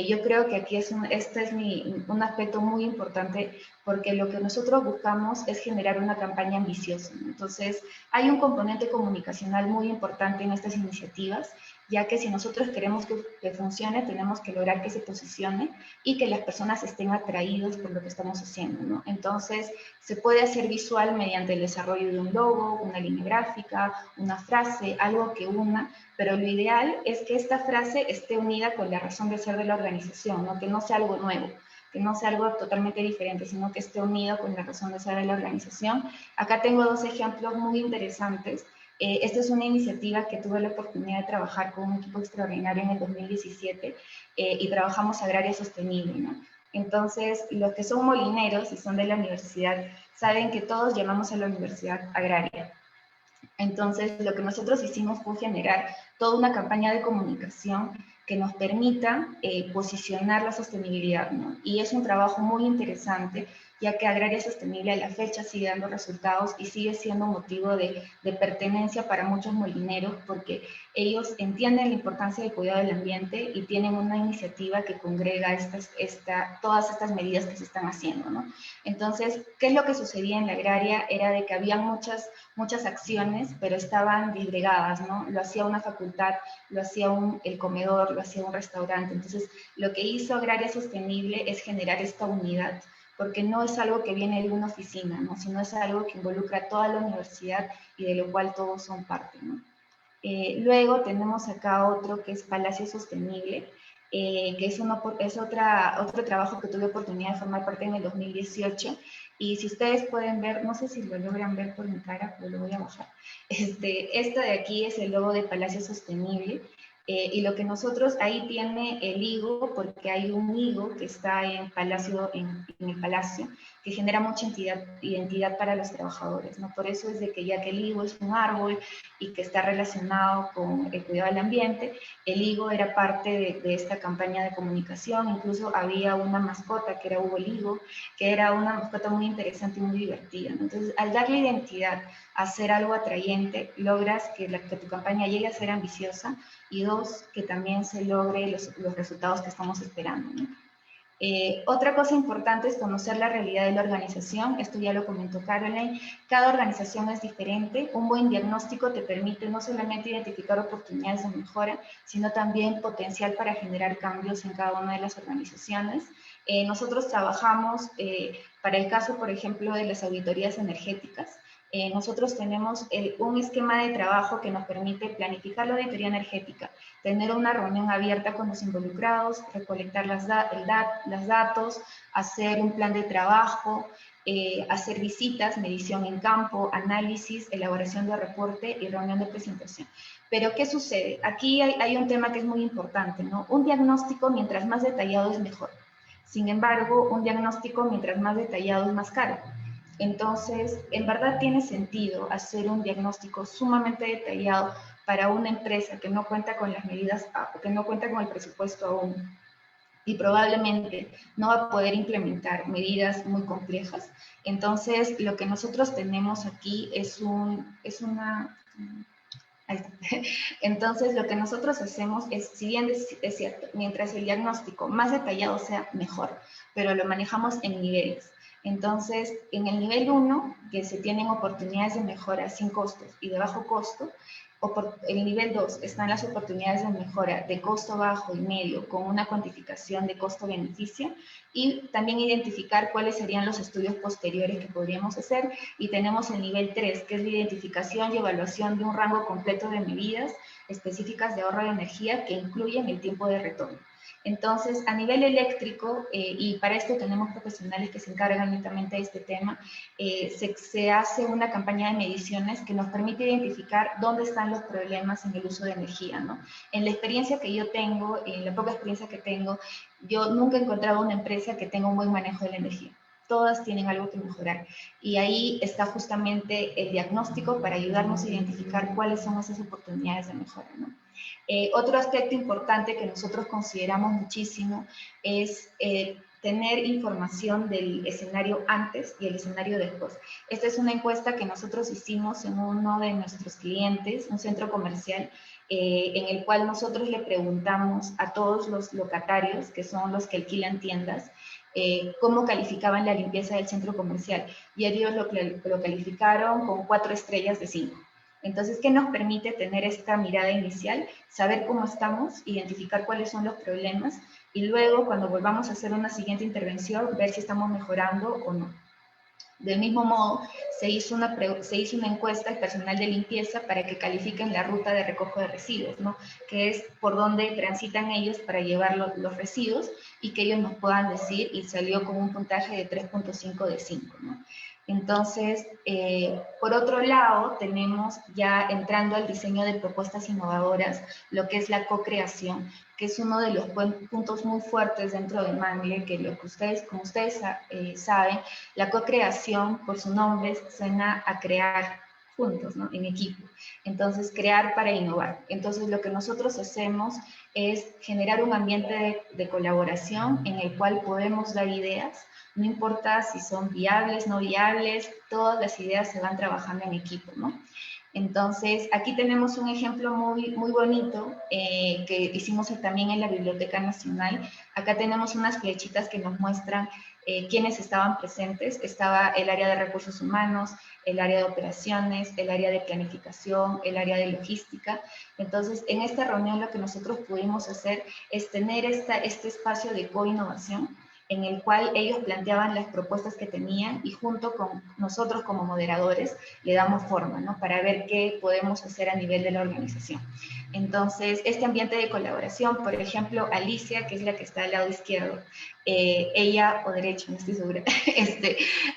Yo creo que aquí este es un aspecto muy importante porque lo que nosotros buscamos es generar una campaña ambiciosa, ¿no? Entonces, hay un componente comunicacional muy importante en estas iniciativas, ya que si nosotros queremos que funcione, tenemos que lograr que se posicione y que las personas estén atraídas por lo que estamos haciendo, ¿no? Entonces, se puede hacer visual mediante el desarrollo de un logo, una línea gráfica, una frase, algo que una, pero lo ideal es que esta frase esté unida con la razón de ser de la organización, ¿no? Que no sea algo nuevo, que no sea algo totalmente diferente, sino que esté unido con la razón de ser de la organización. Acá tengo dos ejemplos muy interesantes. Esta es una iniciativa que tuve la oportunidad de trabajar con un equipo extraordinario en el 2017 y trabajamos Agraria Sostenible, ¿no? Entonces, los que son molineros y son de la universidad saben que todos llamamos a la universidad agraria. Entonces, lo que nosotros hicimos fue generar toda una campaña de comunicación que nos permita posicionar la sostenibilidad, ¿no? Y es un trabajo muy interesante, ya que Agraria Sostenible a la fecha sigue dando resultados y sigue siendo motivo de pertenencia para muchos molineros, porque ellos entienden la importancia del cuidado del ambiente y tienen una iniciativa que congrega todas estas medidas que se están haciendo, ¿no? Entonces, ¿qué es lo que sucedía en la Agraria? Era de que había muchas acciones, pero estaban disgregadas, ¿no? Lo hacía una facultad, lo hacía el comedor, lo hacía un restaurante. Entonces, lo que hizo Agraria Sostenible es generar esta unidad, porque no es algo que viene de una oficina, ¿no? Sino es algo que involucra a toda la universidad y de lo cual todos son parte, ¿no? Luego tenemos acá otro que es Palacio Sostenible, que es otro trabajo que tuve oportunidad de formar parte en el 2018. Y si ustedes pueden ver, no sé si lo logran ver por mi cara, pero lo voy a bajar. Esto de aquí es el logo de Palacio Sostenible. Y lo que nosotros, ahí tiene el higo, porque hay un higo que está en el palacio, que genera mucha identidad para los trabajadores, ¿no? Por eso es de que ya que el higo es un árbol y que está relacionado con el cuidado del ambiente, el higo era parte de esta campaña de comunicación. Incluso había una mascota que era Hugo el Higo, que era una mascota muy interesante y muy divertida, ¿no? Entonces, al darle identidad a hacer algo atrayente, logras que tu campaña llegue a ser ambiciosa, y dos, que también se logre los resultados que estamos esperando, ¿no? Otra cosa importante es conocer la realidad de la organización. Esto ya lo comentó Caroline. Cada organización es diferente. Un buen diagnóstico te permite no solamente identificar oportunidades de mejora, sino también potencial para generar cambios en cada una de las organizaciones. Nosotros trabajamos para el caso, por ejemplo, de las auditorías energéticas. Nosotros tenemos un esquema de trabajo que nos permite planificar la auditoría energética, tener una reunión abierta con los involucrados, recolectar los datos, hacer un plan de trabajo, hacer visitas, medición en campo, análisis, elaboración de reporte y reunión de presentación. Pero, ¿qué sucede? Aquí hay un tema que es muy importante, ¿no? Un diagnóstico, mientras más detallado, es mejor. Sin embargo, un diagnóstico, mientras más detallado, es más caro. Entonces, en verdad tiene sentido hacer un diagnóstico sumamente detallado para una empresa que no cuenta con las medidas, que no cuenta con el presupuesto aún, y probablemente no va a poder implementar medidas muy complejas. Entonces, lo que nosotros tenemos aquí Entonces, lo que nosotros hacemos es, si bien es cierto, mientras el diagnóstico más detallado sea, mejor, pero lo manejamos en niveles. Entonces, en el nivel 1, que se tienen oportunidades de mejora sin costos y de bajo costo, en el nivel 2 están las oportunidades de mejora de costo bajo y medio, con una cuantificación de costo-beneficio, y también identificar cuáles serían los estudios posteriores que podríamos hacer. Y tenemos el nivel 3, que es la identificación y evaluación de un rango completo de medidas específicas de ahorro de energía que incluyen el tiempo de retorno. Entonces, a nivel eléctrico, y para esto tenemos profesionales que se encargan netamente de este tema, se hace una campaña de mediciones que nos permite identificar dónde están los problemas en el uso de energía, ¿no? En la experiencia que yo tengo, en la poca experiencia que tengo, yo nunca he encontrado una empresa que tenga un buen manejo de la energía. Todas tienen algo que mejorar. Y ahí está justamente el diagnóstico para ayudarnos a identificar cuáles son esas oportunidades de mejora, ¿no? Otro aspecto importante que nosotros consideramos muchísimo es tener información del escenario antes y el escenario después. Esta es una encuesta que nosotros hicimos en uno de nuestros clientes, un centro comercial, en el cual nosotros le preguntamos a todos los locatarios, que son los que alquilan tiendas, cómo calificaban la limpieza del centro comercial. Y ellos lo calificaron con 4 estrellas de 5. Entonces, ¿qué nos permite tener esta mirada inicial? Saber cómo estamos, identificar cuáles son los problemas, y luego, cuando volvamos a hacer una siguiente intervención, ver si estamos mejorando o no. Del mismo modo, se hizo una encuesta al personal de limpieza para que califiquen la ruta de recojo de residuos, ¿no? Que es por donde transitan ellos para llevar los residuos, y que ellos nos puedan decir, y salió con un puntaje de 3.5 de 5, ¿no? Entonces, por otro lado, tenemos ya entrando al diseño de propuestas innovadoras, lo que es la co-creación, que es uno de los puntos muy fuertes dentro de Mangle, que como ustedes saben, la co-creación, por su nombre, suena a crear juntos, ¿no? En equipo. Entonces, crear para innovar. Entonces, lo que nosotros hacemos es generar un ambiente de colaboración en el cual podemos dar ideas. No importa si son viables, no viables, todas las ideas se van trabajando en equipo, ¿no? Entonces, aquí tenemos un ejemplo muy, muy bonito que hicimos también en la Biblioteca Nacional. Acá tenemos unas flechitas que nos muestran quiénes estaban presentes. Estaba el área de recursos humanos, el área de operaciones, el área de planificación, el área de logística. Entonces, en esta reunión lo que nosotros pudimos hacer es tener este espacio de co-innovación, en el cual ellos planteaban las propuestas que tenían, y junto con nosotros como moderadores le damos forma, ¿no? Para ver qué podemos hacer a nivel de la organización. Entonces, este ambiente de colaboración, por ejemplo, Alicia, que es la que está al lado izquierdo, ella, o derecho, no estoy segura,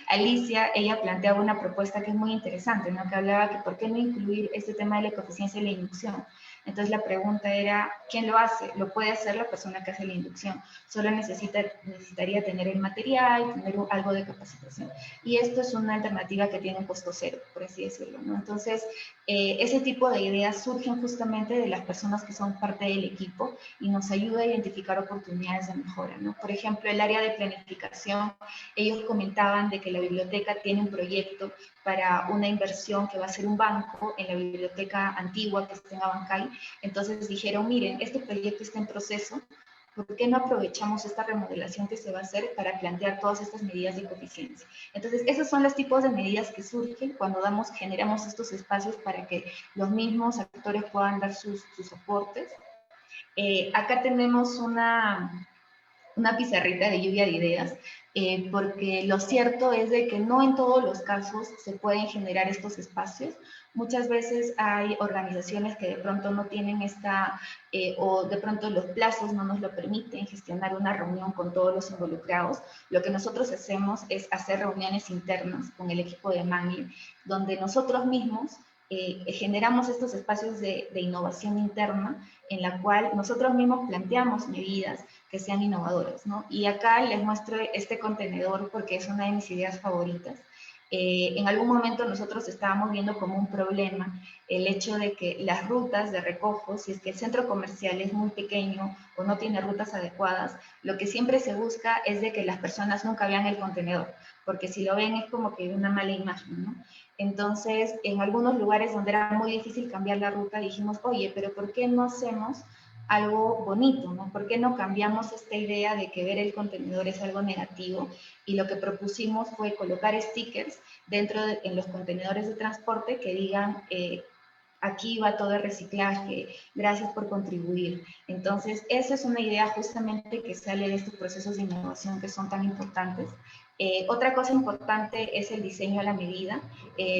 Alicia, ella planteaba una propuesta que es muy interesante, ¿no? Que hablaba que por qué no incluir este tema de la ecoeficiencia de la inducción. Entonces la pregunta era, ¿quién lo hace? Lo puede hacer la persona que hace la inducción. Solo necesitaría tener el material, tener algo de capacitación. Y esto es una alternativa que tiene un costo cero, por así decirlo, ¿no? Entonces, ese tipo de ideas surgen justamente de las personas que son parte del equipo y nos ayuda a identificar oportunidades de mejora, ¿no? Por ejemplo, el área de planificación, ellos comentaban de que la biblioteca tiene un proyecto para una inversión que va a ser un banco en la biblioteca antigua que está en Abancay. Entonces dijeron, miren, este proyecto está en proceso, ¿por qué no aprovechamos esta remodelación que se va a hacer para plantear todas estas medidas de coeficiencia? Entonces, esos son los tipos de medidas que surgen cuando generamos estos espacios para que los mismos actores puedan dar sus aportes. Acá tenemos una pizarrita de lluvia de ideas, porque lo cierto es de que no en todos los casos se pueden generar estos espacios. Muchas veces hay organizaciones que de pronto no tienen o de pronto los plazos no nos lo permiten gestionar una reunión con todos los involucrados. Lo que nosotros hacemos es hacer reuniones internas con el equipo de Mangle, donde nosotros mismos generamos estos espacios de innovación interna en la cual nosotros mismos planteamos medidas que sean innovadoras, ¿no? Y acá les muestro este contenedor porque es una de mis ideas favoritas. En algún momento nosotros estábamos viendo como un problema el hecho de que las rutas de recojo, si es que el centro comercial es muy pequeño o no tiene rutas adecuadas, lo que siempre se busca es de que las personas nunca vean el contenedor, porque si lo ven es como que una mala imagen, ¿no? Entonces, en algunos lugares donde era muy difícil cambiar la ruta, dijimos, oye, pero ¿por qué no hacemos algo bonito, ¿no? ¿Por qué no cambiamos esta idea de que ver el contenedor es algo negativo? Y lo que propusimos fue colocar stickers en los contenedores de transporte que digan, aquí va todo el reciclaje, gracias por contribuir. Entonces, esa es una idea justamente que sale de estos procesos de innovación que son tan importantes. Otra cosa importante es el diseño a la medida.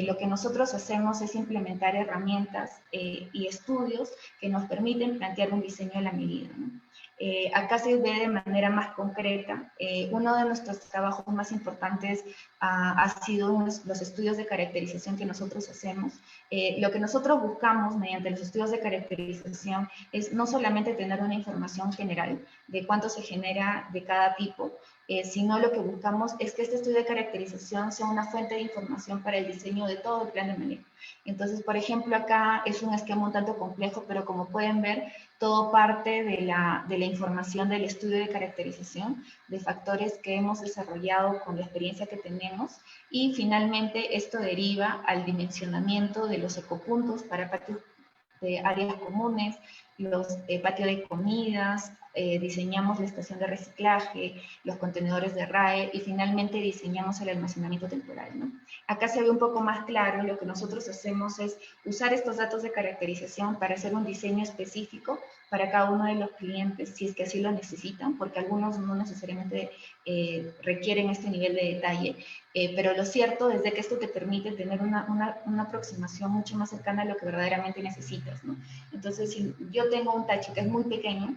Lo que nosotros hacemos es implementar herramientas y estudios que nos permiten plantear un diseño a la medida, ¿no? Acá se ve de manera más concreta. Uno de nuestros trabajos más importantes ha sido los estudios de caracterización que nosotros hacemos. Lo que nosotros buscamos mediante los estudios de caracterización es no solamente tener una información general de cuánto se genera de cada tipo, sino lo que buscamos es que este estudio de caracterización sea una fuente de información para el diseño de todo el plan de manejo. Entonces, por ejemplo, acá es un esquema un tanto complejo, pero como pueden ver, todo parte de la información del estudio de caracterización, de factores que hemos desarrollado con la experiencia que tenemos, y finalmente esto deriva al dimensionamiento de los ecopuntos para patios de áreas comunes, los patios de comidas, diseñamos la estación de reciclaje, los contenedores de RAE y finalmente diseñamos el almacenamiento temporal, ¿no? Acá se ve un poco más claro, lo que nosotros hacemos es usar estos datos de caracterización para hacer un diseño específico para cada uno de los clientes, si es que así lo necesitan, porque algunos no necesariamente requieren este nivel de detalle, pero lo cierto es de que esto te permite tener una aproximación mucho más cercana a lo que verdaderamente necesitas, ¿no? Entonces, si yo tengo un tacho que es muy pequeño,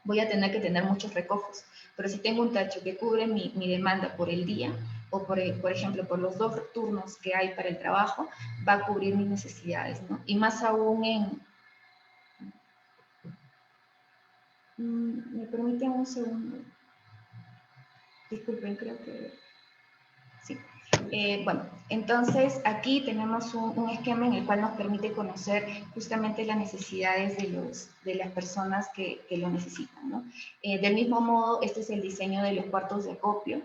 voy a tener que tener muchos recojos, pero si tengo un tacho que cubre mi demanda por el día, o por ejemplo, por los 2 turnos que hay para el trabajo, va a cubrir mis necesidades, ¿no? Y más aún ¿me permiten un segundo? Disculpen, creo que... Sí. Bueno, entonces aquí tenemos un esquema en el cual nos permite conocer justamente las necesidades de las personas que lo necesitan, ¿no? Del mismo modo, este es el diseño de los cuartos de acopio.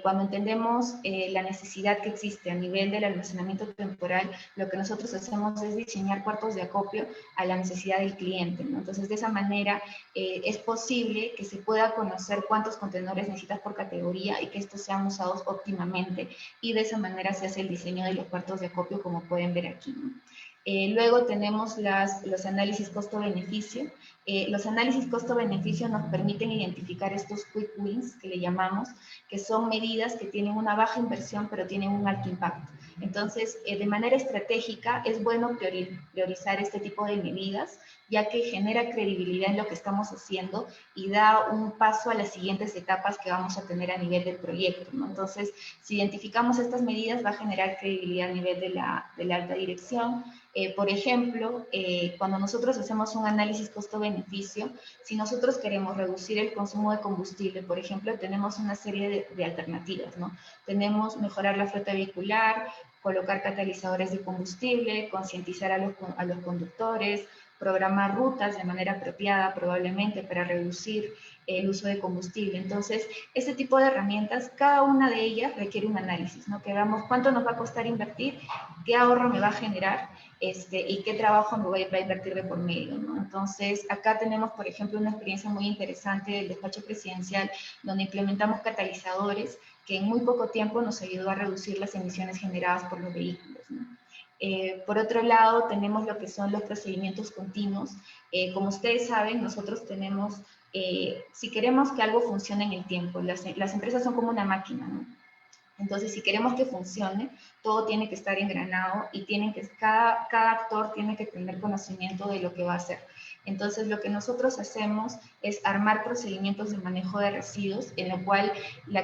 Cuando entendemos la necesidad que existe a nivel del almacenamiento temporal, lo que nosotros hacemos es diseñar cuartos de acopio a la necesidad del cliente, ¿no? Entonces, de esa manera es posible que se pueda conocer cuántos contenedores necesitas por categoría y que estos sean usados óptimamente, y de esa manera se hace el diseño de los cuartos de acopio, como pueden ver aquí, ¿no? Luego tenemos los análisis costo-beneficio. Los análisis costo-beneficio nos permiten identificar estos quick wins, que le llamamos, que son medidas que tienen una baja inversión, pero tienen un alto impacto. Entonces, de manera estratégica, es bueno priorizar este tipo de medidas, ya que genera credibilidad en lo que estamos haciendo y da un paso a las siguientes etapas que vamos a tener a nivel del proyecto, ¿no? Entonces, si identificamos estas medidas, va a generar credibilidad a nivel de la alta dirección. Por ejemplo, cuando nosotros hacemos un análisis costo-beneficio, si nosotros queremos reducir el consumo de combustible, por ejemplo, tenemos una serie de alternativas, ¿no? Tenemos mejorar la flota vehicular, colocar catalizadores de combustible, concientizar a los conductores, programar rutas de manera apropiada probablemente para reducir el uso de combustible. Entonces, este tipo de herramientas, cada una de ellas requiere un análisis, ¿no? Que veamos cuánto nos va a costar invertir, qué ahorro me va a generar, y qué trabajo me va a invertir de por medio, ¿no? Entonces, acá tenemos, por ejemplo, una experiencia muy interesante del despacho presidencial, donde implementamos catalizadores que en muy poco tiempo nos ayudó a reducir las emisiones generadas por los vehículos, ¿no? Por otro lado, tenemos lo que son los procedimientos continuos. Como ustedes saben, nosotros tenemos, si queremos que algo funcione en el tiempo, las empresas son como una máquina, ¿no? Entonces, si queremos que funcione, todo tiene que estar engranado y cada actor tiene que tener conocimiento de lo que va a hacer. Entonces, lo que nosotros hacemos es armar procedimientos de manejo de residuos, en lo cual,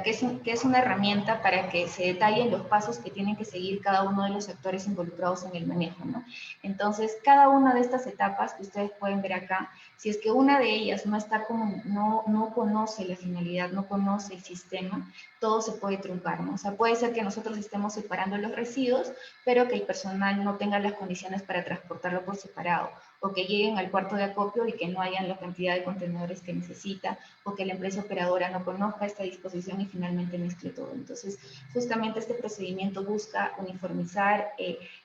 que es una herramienta para que se detallen los pasos que tienen que seguir cada uno de los actores involucrados en el manejo, ¿no? Entonces, cada una de estas etapas que ustedes pueden ver acá, si es que una de ellas no conoce la finalidad, no conoce el sistema, todo se puede truncar, ¿no? O sea, puede ser que nosotros estemos separando los residuos, pero que el personal no tenga las condiciones para transportarlo por separado, o que lleguen al cuarto de acopio y que no hayan la cantidad de contenedores que necesita, o que la empresa operadora no conozca esta disposición y finalmente mezcle todo. Entonces, justamente este procedimiento busca uniformizar,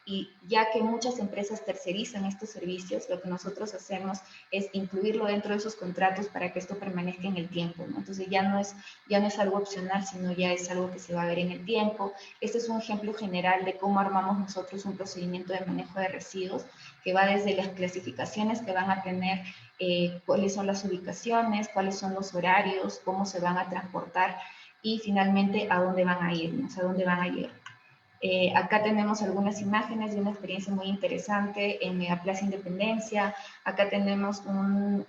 y ya que muchas empresas tercerizan estos servicios, lo que nosotros hacemos es incluirlo dentro de esos contratos para que esto permanezca en el tiempo, ¿no? Entonces, ya no es algo opcional, sino ya es algo que se va a ver en el tiempo. Este es un ejemplo general de cómo armamos nosotros un procedimiento de manejo de residuos, que va desde las clasificaciones que van a tener, cuáles son las ubicaciones, cuáles son los horarios, cómo se van a transportar y finalmente a dónde van a ir, ¿no? O sea, a dónde van a llegar. Acá tenemos algunas imágenes de una experiencia muy interesante en Megaplaza Independencia. Acá tenemos un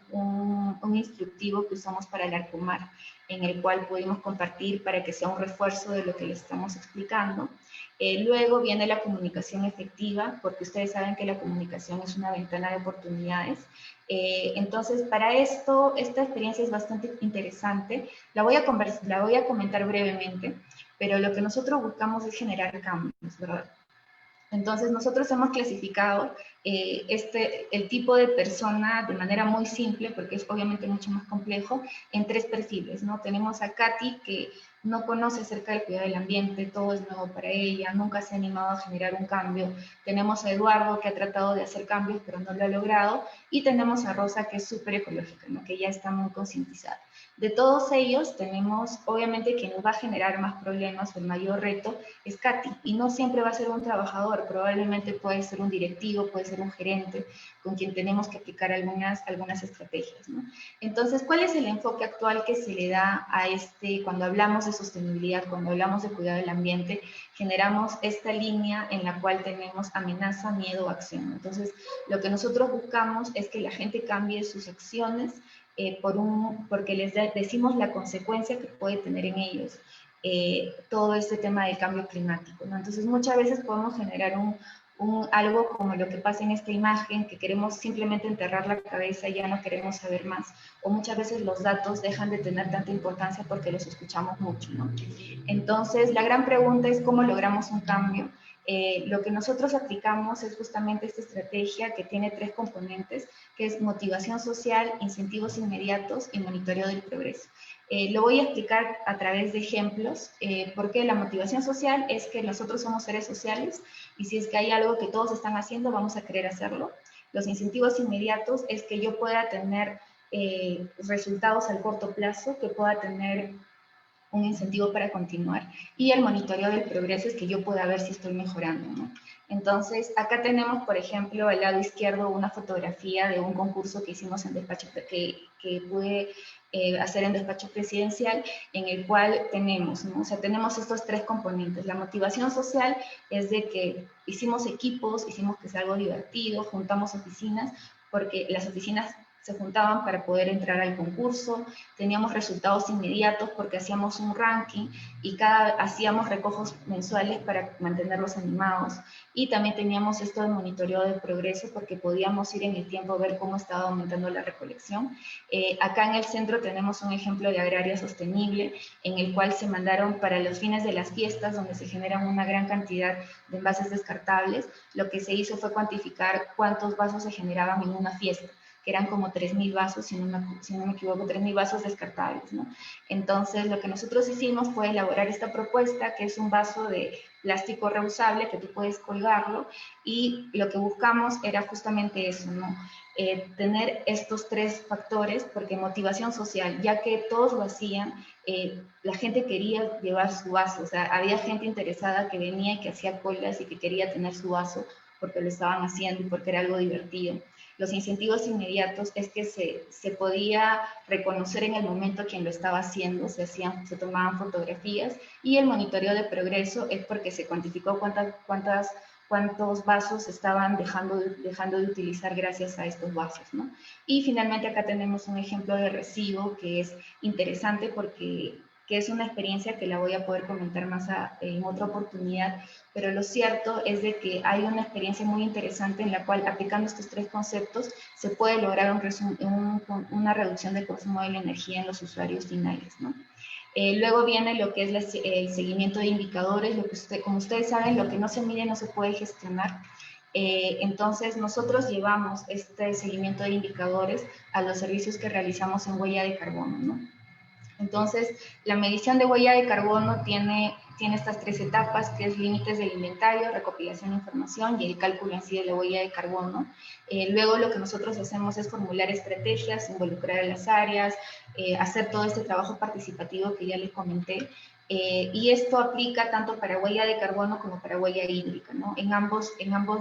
instructivo que usamos para el Arcomar, en el cual pudimos compartir para que sea un refuerzo de lo que les estamos explicando. Luego viene la comunicación efectiva, porque ustedes saben que la comunicación es una ventana de oportunidades. Entonces, para esto, esta experiencia es bastante interesante. La voy a comentar brevemente, pero lo que nosotros buscamos es generar cambios, ¿verdad? Entonces, nosotros hemos clasificado el tipo de persona de manera muy simple, porque es obviamente mucho más complejo, en 3 perfiles, ¿no? Tenemos a Katy, que no conoce acerca del cuidado del ambiente, todo es nuevo para ella, nunca se ha animado a generar un cambio. Tenemos a Eduardo, que ha tratado de hacer cambios, pero no lo ha logrado. Y tenemos a Rosa, que es súper ecológica, ¿no? Que ya está muy concientizada. De todos ellos tenemos, obviamente, quien nos va a generar más problemas o el mayor reto es Katy, y no siempre va a ser un trabajador, probablemente puede ser un directivo, puede ser un gerente, con quien tenemos que aplicar algunas estrategias, ¿no? Entonces, ¿cuál es el enfoque actual que se le da a cuando hablamos de sostenibilidad, cuando hablamos de cuidado del ambiente? Generamos esta línea en la cual tenemos amenaza, miedo, acción. Entonces, lo que nosotros buscamos es que la gente cambie sus acciones, porque les decimos la consecuencia que puede tener en ellos todo este tema del cambio climático, ¿no? Entonces, muchas veces podemos generar algo como lo que pasa en esta imagen, que queremos simplemente enterrar la cabeza y ya no queremos saber más, o muchas veces los datos dejan de tener tanta importancia porque los escuchamos mucho, ¿no? Entonces, la gran pregunta es cómo logramos un cambio. Lo que nosotros aplicamos es justamente esta estrategia que tiene 3 componentes, que es motivación social, incentivos inmediatos y monitoreo del progreso. Lo voy a explicar a través de ejemplos, porque la motivación social es que nosotros somos seres sociales y si es que hay algo que todos están haciendo, vamos a querer hacerlo. Los incentivos inmediatos es que yo pueda tener resultados al corto plazo, que pueda tener un incentivo para continuar. Y el monitoreo del progreso es que yo pueda ver si estoy mejorando, ¿no? Entonces, acá tenemos, por ejemplo, al lado izquierdo una fotografía de un concurso que hicimos en despacho, que pude hacer en despacho presidencial, en el cual tenemos, ¿no? O sea, tenemos estos tres componentes. La motivación social es de que hicimos equipos, hicimos que sea algo divertido, juntamos oficinas, porque las oficinas se juntaban para poder entrar al concurso, teníamos resultados inmediatos porque hacíamos un ranking y hacíamos recojos mensuales para mantenerlos animados, y también teníamos esto de monitoreo de progreso porque podíamos ir en el tiempo a ver cómo estaba aumentando la recolección. Acá en el centro tenemos un ejemplo de agraria sostenible en el cual se mandaron para los fines de las fiestas, donde se generan una gran cantidad de envases descartables. Lo que se hizo fue cuantificar cuántos vasos se generaban en una fiesta, que eran como 3.000 vasos, si no me equivoco, 3.000 vasos descartables, ¿no? Entonces, lo que nosotros hicimos fue elaborar esta propuesta, que es un vaso de plástico reusable, que tú puedes colgarlo, y lo que buscamos era justamente eso, ¿no? Tener estos tres factores, porque motivación social, ya que todos lo hacían, la gente quería llevar su vaso, o sea, había gente interesada que venía y que hacía colas y que quería tener su vaso, porque lo estaban haciendo y porque era algo divertido. Los incentivos inmediatos es que se podía reconocer en el momento quién lo estaba haciendo, se tomaban fotografías, y el monitoreo de progreso es porque se cuantificó cuántos vasos estaban dejando de utilizar gracias a estos vasos, ¿no? Y finalmente acá tenemos un ejemplo de recibo que es interesante porque es una experiencia que la voy a poder comentar más en otra oportunidad, pero lo cierto es de que hay una experiencia muy interesante en la cual, aplicando estos tres conceptos, se puede lograr una reducción del consumo de la energía en los usuarios finales, ¿no? Luego viene lo que es el seguimiento de indicadores, como ustedes saben, lo que no se mide no se puede gestionar. Entonces, nosotros llevamos este seguimiento de indicadores a los servicios que realizamos en huella de carbono, ¿no? Entonces, la medición de huella de carbono tiene estas tres etapas, que es límites del inventario, recopilación de información y el cálculo en sí de la huella de carbono. Luego, lo que nosotros hacemos es formular estrategias, involucrar a las áreas, hacer todo este trabajo participativo que ya les comenté. Y esto aplica tanto para huella de carbono como para huella hídrica, ¿no? En ambos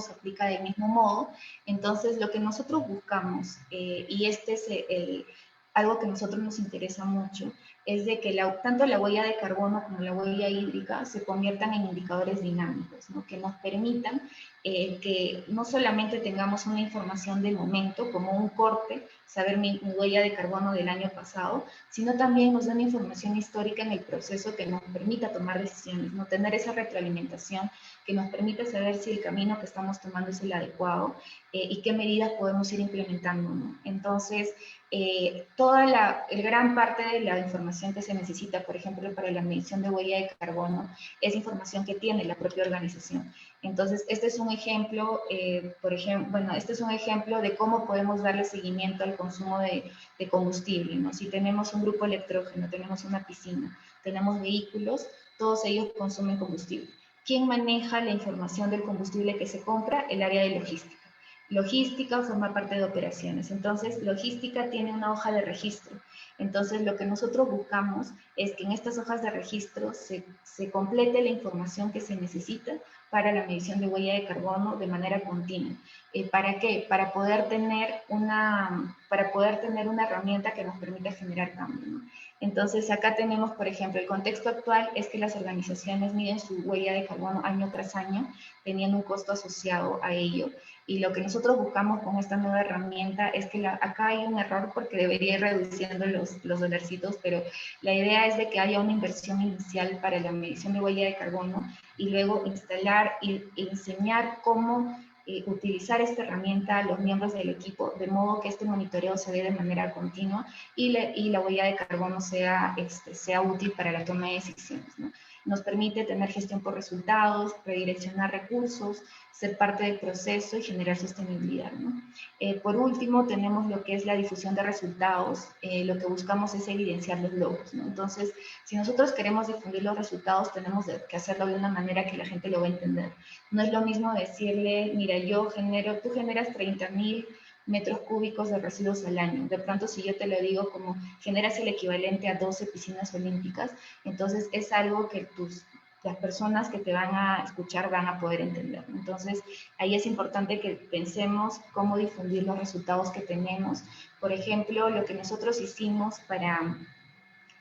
se aplica del mismo modo. Entonces, lo que nosotros buscamos, y este es algo que a nosotros nos interesa mucho, es de que tanto la huella de carbono como la huella hídrica se conviertan en indicadores dinámicos, ¿no? Que nos permitan que no solamente tengamos una información de momento, como un corte, saber mi huella de carbono del año pasado, sino también nos den información histórica en el proceso que nos permita tomar decisiones, no tener esa retroalimentación que nos permita saber si el camino que estamos tomando es el adecuado y qué medidas podemos ir implementando, ¿no? Entonces, gran parte de la información que se necesita, por ejemplo, para la medición de huella de carbono, es información que tiene la propia organización. Entonces, este es un ejemplo, este es un ejemplo de cómo podemos darle seguimiento al consumo de combustible, ¿no? Si tenemos un grupo electrógeno, tenemos una piscina, tenemos vehículos, todos ellos consumen combustible. ¿Quién maneja la información del combustible que se compra? El área de logística. Logística forma parte de operaciones. Entonces, logística tiene una hoja de registro. Entonces, lo que nosotros buscamos es que en estas hojas de registro se complete la información que se necesita para la medición de huella de carbono de manera continua. ¿Para qué? Para poder tener una herramienta que nos permita generar cambio, ¿no? Entonces, acá tenemos, por ejemplo, el contexto actual es que las organizaciones miden su huella de carbono año tras año, teniendo un costo asociado a ello. Y lo que nosotros buscamos con esta nueva herramienta es que acá hay un error porque debería ir reduciendo los dolarcitos, pero la idea es de que haya una inversión inicial para la medición de huella de carbono y luego instalar y enseñar cómo utilizar esta herramienta a los miembros del equipo, de modo que este monitoreo se dé de manera continua y la huella de carbono sea útil para la toma de decisiones, ¿no? Nos permite tener gestión por resultados, redireccionar recursos, ser parte del proceso y generar sostenibilidad, ¿no? Por último, tenemos lo que es la difusión de resultados. Lo que buscamos es evidenciar los logros, ¿no? Entonces, si nosotros queremos difundir los resultados, tenemos que hacerlo de una manera que la gente lo va a entender. No es lo mismo decirle, mira, tú generas 30.000 metros cúbicos de residuos al año. De pronto, si yo te lo digo como generas el equivalente a 12 piscinas olímpicas, entonces es algo que las personas que te van a escuchar van a poder entender. Entonces, ahí es importante que pensemos cómo difundir los resultados que tenemos. Por ejemplo, lo que nosotros hicimos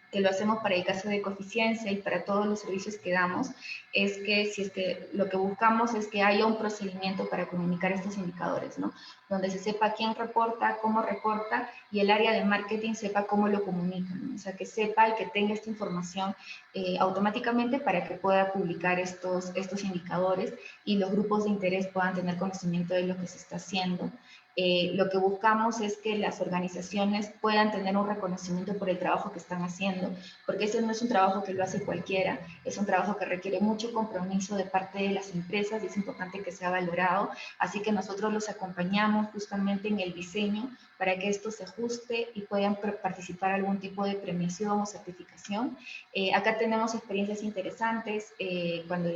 que lo hacemos para el caso de Coeficiencia y para todos los servicios que damos, es que si es que lo que buscamos es que haya un procedimiento para comunicar estos indicadores, ¿no? Donde se sepa quién reporta, cómo reporta, y el área de marketing sepa cómo lo comunica, ¿no? O sea, que sepa y que tenga esta información automáticamente para que pueda publicar estos indicadores y los grupos de interés puedan tener conocimiento de lo que se está haciendo. Lo que buscamos es que las organizaciones puedan tener un reconocimiento por el trabajo que están haciendo, porque ese no es un trabajo que lo hace cualquiera, es un trabajo que requiere mucho compromiso de parte de las empresas y es importante que sea valorado, así que nosotros los acompañamos justamente en el diseño para que esto se ajuste y puedan participar en algún tipo de premiación o certificación. Acá tenemos experiencias interesantes. Cuando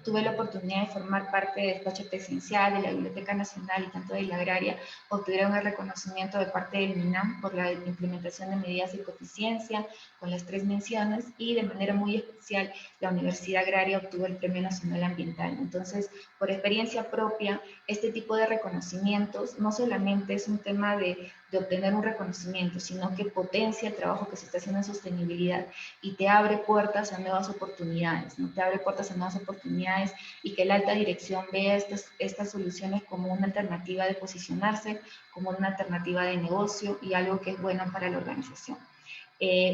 tuve la oportunidad de formar parte del despacho presencial de la Biblioteca Nacional y tanto de la Agraria, obtuvieron el reconocimiento de parte del MINAM por la implementación de medidas de coeficiencia con las 3 menciones y de manera muy especial la Universidad Agraria obtuvo el Premio Nacional Ambiental. Entonces, por experiencia propia, este tipo de reconocimientos no solamente es un tema de obtener un reconocimiento, sino que potencia el trabajo que se está haciendo en sostenibilidad y te abre puertas a nuevas oportunidades, ¿no? Te abre puertas a nuevas oportunidades y que la alta dirección vea estas soluciones como una alternativa de posicionarse, como una alternativa de negocio y algo que es bueno para la organización.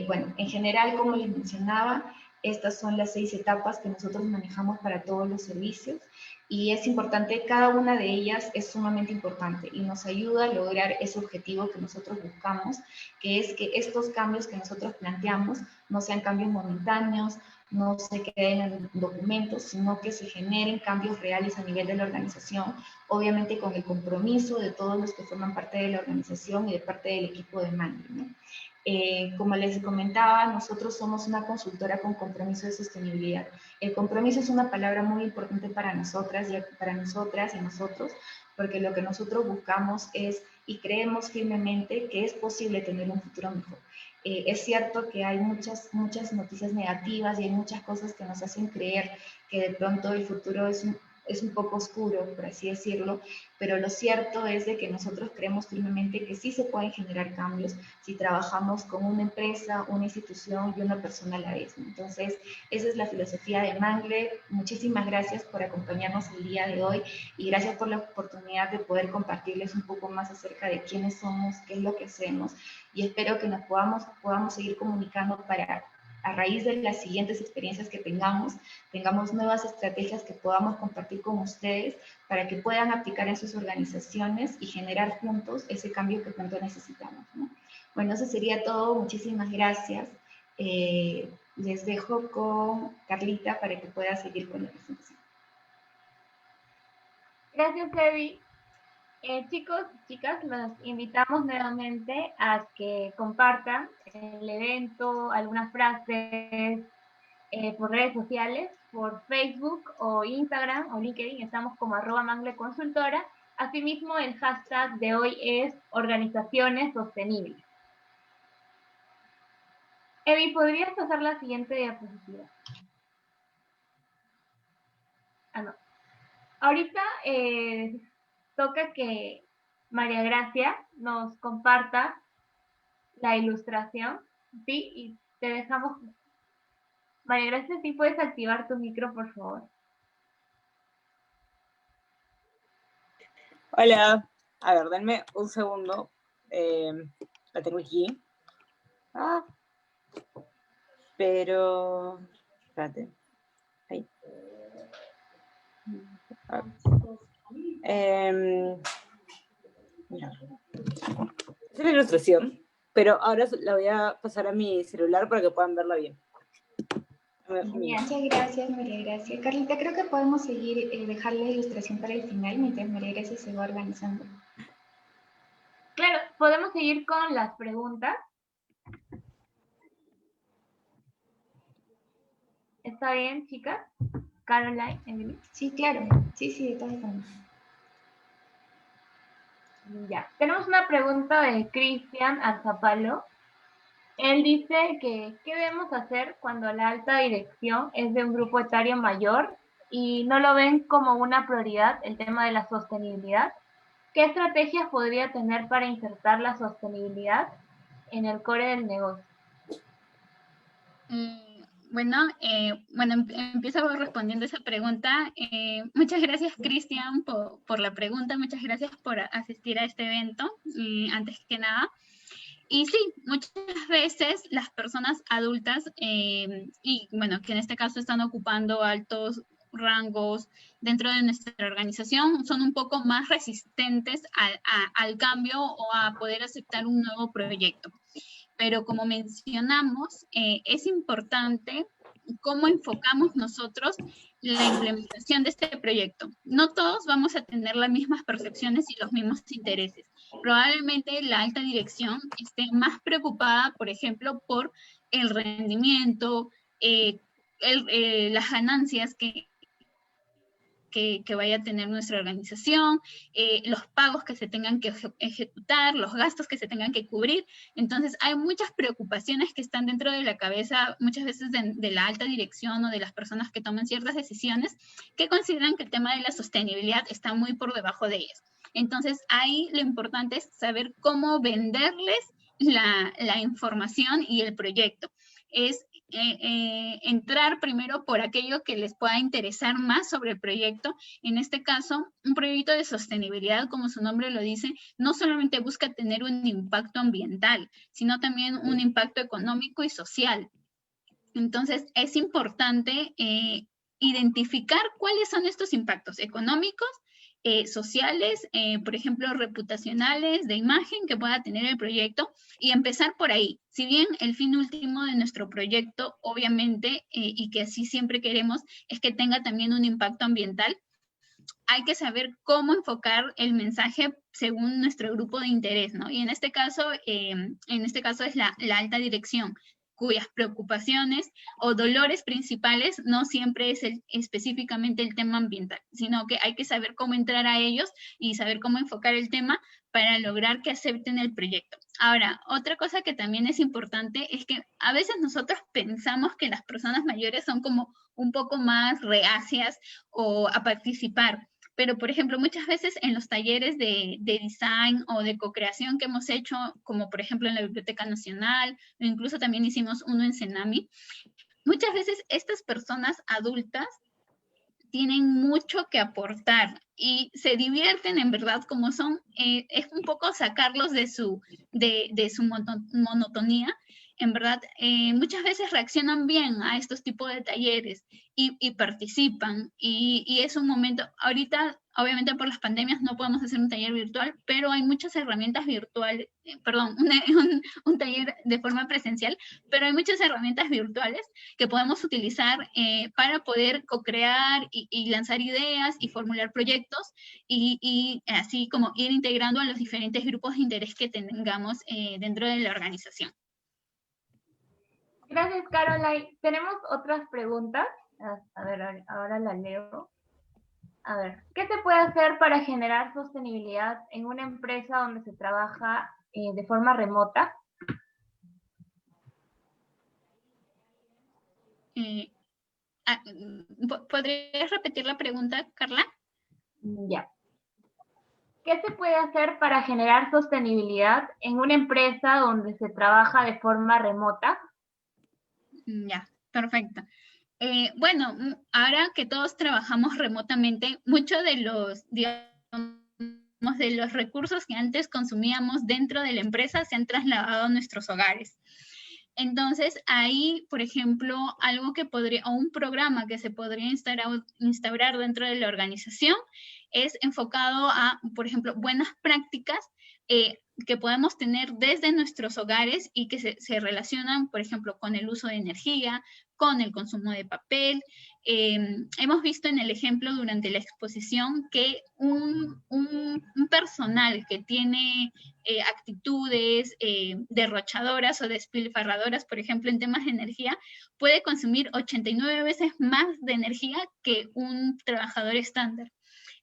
Bueno, en general, como les mencionaba, estas son las 6 etapas que nosotros manejamos para todos los servicios y es importante, cada una de ellas es sumamente importante y nos ayuda a lograr ese objetivo que nosotros buscamos, que es que estos cambios que nosotros planteamos no sean cambios momentáneos, no se queden en documentos, sino que se generen cambios reales a nivel de la organización, obviamente con el compromiso de todos los que forman parte de la organización y de parte del equipo de Mangle, ¿no? Como les comentaba, nosotros somos una consultora con compromiso de sostenibilidad. El compromiso es una palabra muy importante para nosotras y nosotros, porque lo que nosotros buscamos es y creemos firmemente que es posible tener un futuro mejor. Es cierto que hay muchas noticias negativas y hay muchas cosas que nos hacen creer que de pronto el futuro es un poco oscuro, por así decirlo, pero lo cierto es de que nosotros creemos firmemente que sí se pueden generar cambios si trabajamos con una empresa, una institución y una persona a la vez, ¿no? Entonces, esa es la filosofía de Mangle. Muchísimas gracias por acompañarnos el día de hoy y gracias por la oportunidad de poder compartirles un poco más acerca de quiénes somos, qué es lo que hacemos y espero que nos podamos seguir comunicando para, a raíz de las siguientes experiencias que tengamos nuevas estrategias que podamos compartir con ustedes para que puedan aplicar en sus organizaciones y generar juntos ese cambio que tanto necesitamos, ¿no? Bueno, eso sería todo. Muchísimas gracias. Les dejo con Carlita para que pueda seguir con la presentación. Gracias, Evi. Chicos y chicas, los invitamos nuevamente a que compartan el evento, algunas frases por redes sociales, por Facebook o Instagram o LinkedIn, estamos como @mangleconsultora. Asimismo, el hashtag de hoy es organizaciones sostenibles. Evi, ¿podrías pasar la siguiente diapositiva? No. Ahorita toca que María Gracia nos comparta la ilustración, ¿sí? Y te dejamos. María Gracia, ¿sí puedes activar tu micro, por favor? Hola, a ver, denme un segundo. La tengo aquí. Pero, espérate. Ahí. Mira. Es la ilustración, pero ahora la voy a pasar a mi celular para que puedan verla bien. Muchas gracias, María Gracia. Carlita, creo que podemos seguir, dejar la ilustración para el final mientras María Gracia se va organizando. Claro, podemos seguir con las preguntas. ¿Está bien, chicas? Caroline, Emily. Sí, claro. Sí, de todas formas. Ya, tenemos una pregunta de Cristian Arzapalo. Él dice que, ¿qué debemos hacer cuando la alta dirección es de un grupo etario mayor y no lo ven como una prioridad el tema de la sostenibilidad? ¿Qué estrategias podría tener para insertar la sostenibilidad en el core del negocio? Bueno, empiezo respondiendo esa pregunta. Muchas gracias, Cristian, por la pregunta. Muchas gracias por asistir a este evento, antes que nada. Y sí, muchas veces las personas adultas, y bueno, que en este caso están ocupando altos rangos dentro de nuestra organización, son un poco más resistentes al cambio o a poder aceptar un nuevo proyecto. Pero como mencionamos, es importante cómo enfocamos nosotros la implementación de este proyecto. No todos vamos a tener las mismas percepciones y los mismos intereses. Probablemente la alta dirección esté más preocupada, por ejemplo, por el rendimiento, las ganancias que vaya a tener nuestra organización, los pagos que se tengan que ejecutar, los gastos que se tengan que cubrir. Entonces, hay muchas preocupaciones que están dentro de la cabeza, muchas veces de la alta dirección o de las personas que toman ciertas decisiones, que consideran que el tema de la sostenibilidad está muy por debajo de ellas. Entonces, ahí lo importante es saber cómo venderles la información y el proyecto. Es entrar primero por aquello que les pueda interesar más sobre el proyecto. En este caso, un proyecto de sostenibilidad, como su nombre lo dice, no solamente busca tener un impacto ambiental, sino también un impacto económico y social. Entonces, es importante identificar cuáles son estos impactos económicos, sociales, por ejemplo, reputacionales, de imagen que pueda tener el proyecto y empezar por ahí. Si bien el fin último de nuestro proyecto, obviamente, y que así siempre queremos, es que tenga también un impacto ambiental, hay que saber cómo enfocar el mensaje según nuestro grupo de interés, ¿no? Y en este caso es la alta dirección, cuyas preocupaciones o dolores principales no siempre es específicamente el tema ambiental, sino que hay que saber cómo entrar a ellos y saber cómo enfocar el tema para lograr que acepten el proyecto. Ahora, otra cosa que también es importante es que a veces nosotros pensamos que las personas mayores son como un poco más reacias o a participar. Pero, por ejemplo, muchas veces en los talleres de design o de co-creación que hemos hecho, como por ejemplo en la Biblioteca Nacional, o incluso también hicimos uno en Senami, muchas veces estas personas adultas tienen mucho que aportar y se divierten en verdad como son. Es un poco sacarlos de su monotonía. En verdad, muchas veces reaccionan bien a estos tipos de talleres y participan. Y es un momento, ahorita, obviamente por las pandemias no podemos hacer un taller virtual, pero hay muchas herramientas virtuales, un taller de forma presencial, pero hay muchas herramientas virtuales que podemos utilizar para poder co-crear y lanzar ideas y formular proyectos y así como ir integrando a los diferentes grupos de interés que tengamos dentro de la organización. Gracias, Caroline. Tenemos otras preguntas. A ver, ahora la leo. A ver, ¿qué se puede hacer para generar sostenibilidad en una empresa donde se trabaja de forma remota? ¿Podrías repetir la pregunta, Carla? Ya. ¿Qué se puede hacer para generar sostenibilidad en una empresa donde se trabaja de forma remota? Ya, perfecto. Bueno, ahora que todos trabajamos remotamente, muchos de los, digamos, de los recursos que antes consumíamos dentro de la empresa se han trasladado a nuestros hogares. Entonces, ahí, por ejemplo, o un programa que se podría instaurar dentro de la organización es enfocado a, por ejemplo, buenas prácticas que podemos tener desde nuestros hogares y que se relacionan, por ejemplo, con el uso de energía, con el consumo de papel. Hemos visto en el ejemplo durante la exposición que un personal que tiene actitudes derrochadoras o despilfarradoras, por ejemplo, en temas de energía, puede consumir 89 veces más de energía que un trabajador estándar.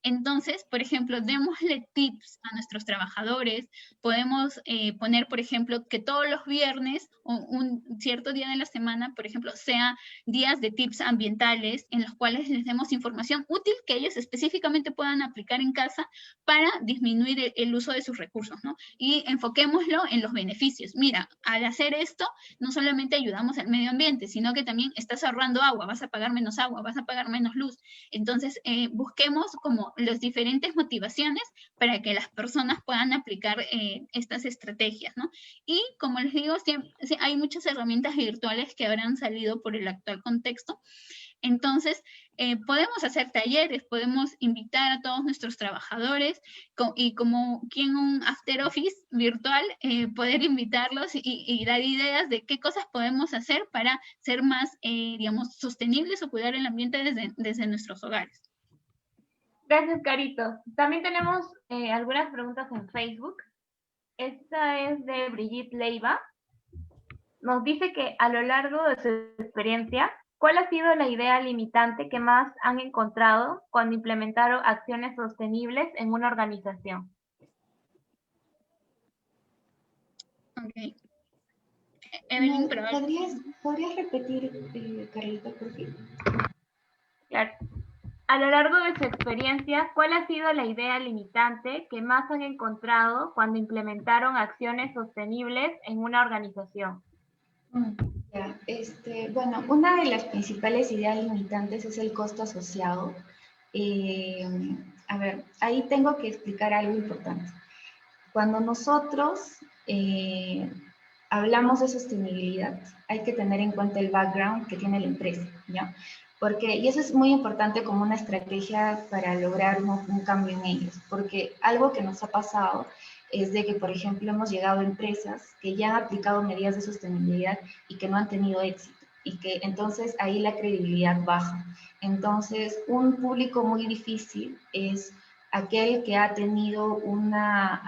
Entonces, por ejemplo, démosle tips a nuestros trabajadores, podemos poner, por ejemplo, que todos los viernes o un cierto día de la semana, por ejemplo, sea días de tips ambientales en los cuales les demos información útil que ellos específicamente puedan aplicar en casa para disminuir el uso de sus recursos, ¿no? Y enfoquémoslo en los beneficios. Mira, al hacer esto, no solamente ayudamos al medio ambiente, sino que también estás ahorrando agua, vas a pagar menos agua, vas a pagar menos luz. Entonces, busquemos como las diferentes motivaciones para que las personas puedan aplicar estas estrategias, ¿no? Y como les digo, siempre, hay muchas herramientas virtuales que habrán salido por el actual contexto. Entonces, podemos hacer talleres, podemos invitar a todos nuestros trabajadores y como quien un after office virtual, poder invitarlos y dar ideas de qué cosas podemos hacer para ser más, digamos, sostenibles o cuidar el ambiente desde nuestros hogares. Gracias, Carito. También tenemos algunas preguntas en Facebook. Esta es de Brigitte Leiva. Nos dice que a lo largo de su experiencia, ¿cuál ha sido la idea limitante que más han encontrado cuando implementaron acciones sostenibles en una organización? Ok. Evelyn, ¿Podrías repetir, Carlita, por favor? Claro. A lo largo de su experiencia, ¿cuál ha sido la idea limitante que más han encontrado cuando implementaron acciones sostenibles en una organización? Bueno, una de las principales ideas limitantes es el costo asociado. A ver, ahí tengo que explicar algo importante. Cuando nosotros hablamos de sostenibilidad, hay que tener en cuenta el background que tiene la empresa, ¿ya? Y eso es muy importante como una estrategia para lograr un cambio en ellos, porque algo que nos ha pasado es de que, por ejemplo, hemos llegado a empresas que ya han aplicado medidas de sostenibilidad y que no han tenido éxito, y que entonces ahí la credibilidad baja. Entonces, un público muy difícil es aquel que ha tenido una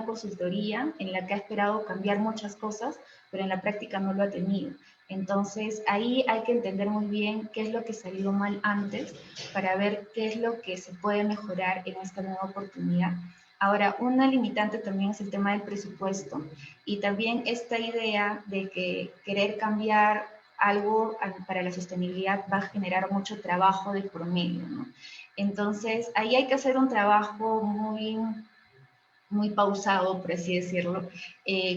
consultoría en la que ha esperado cambiar muchas cosas, pero en la práctica no lo ha tenido. Entonces, ahí hay que entender muy bien qué es lo que salió mal antes para ver qué es lo que se puede mejorar en esta nueva oportunidad. Ahora, una limitante también es el tema del presupuesto y también esta idea de que querer cambiar algo para la sostenibilidad va a generar mucho trabajo de por medio, ¿no? Entonces, ahí hay que hacer un trabajo muy pausado, por así decirlo.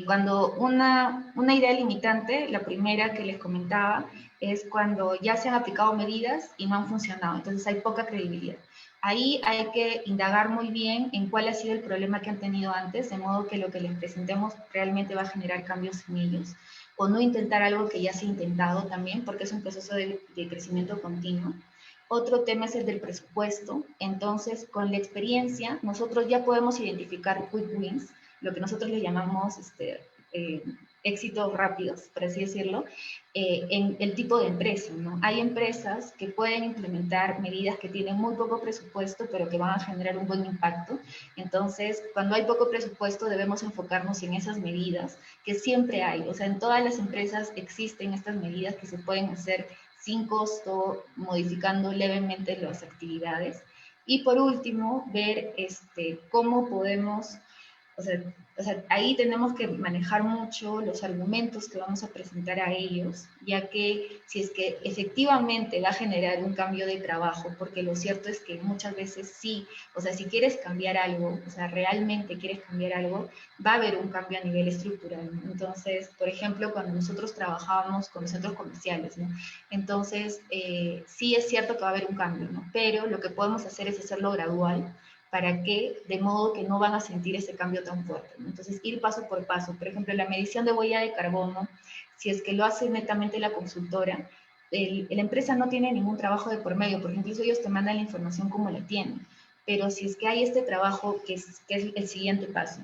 Cuando una idea limitante, la primera que les comentaba, es cuando ya se han aplicado medidas y no han funcionado, entonces hay poca credibilidad. Ahí hay que indagar muy bien en cuál ha sido el problema que han tenido antes, de modo que lo que les presentemos realmente va a generar cambios en ellos, o no intentar algo que ya se ha intentado también, porque es un proceso de crecimiento continuo. Otro tema es el del presupuesto. Entonces, con la experiencia, nosotros ya podemos identificar quick wins, lo que nosotros le llamamos éxitos rápidos, por así decirlo, en el tipo de empresa, ¿no? Hay empresas que pueden implementar medidas que tienen muy poco presupuesto, pero que van a generar un buen impacto. Entonces, cuando hay poco presupuesto, debemos enfocarnos en esas medidas que siempre hay. O sea, en todas las empresas existen estas medidas que se pueden hacer sin costo, modificando levemente las actividades. Y por último, ver cómo podemos, o sea, ahí tenemos que manejar mucho los argumentos que vamos a presentar a ellos, ya que si es que efectivamente va a generar un cambio de trabajo, porque lo cierto es que muchas veces sí, o sea, si quieres cambiar algo, o sea, realmente quieres cambiar algo, va a haber un cambio a nivel estructural, ¿no? Entonces, por ejemplo, cuando nosotros trabajábamos con centros comerciales, ¿no? Entonces, sí es cierto que va a haber un cambio, ¿no? Pero lo que podemos hacer es hacerlo gradual, para que, de modo que no van a sentir ese cambio tan fuerte, ¿no? Entonces, ir paso por paso. Por ejemplo, la medición de huella de carbono, si es que lo hace netamente la consultora, la empresa no tiene ningún trabajo de por medio, porque incluso ellos te mandan la información como la tienen. Pero si es que hay este trabajo, que es el siguiente paso,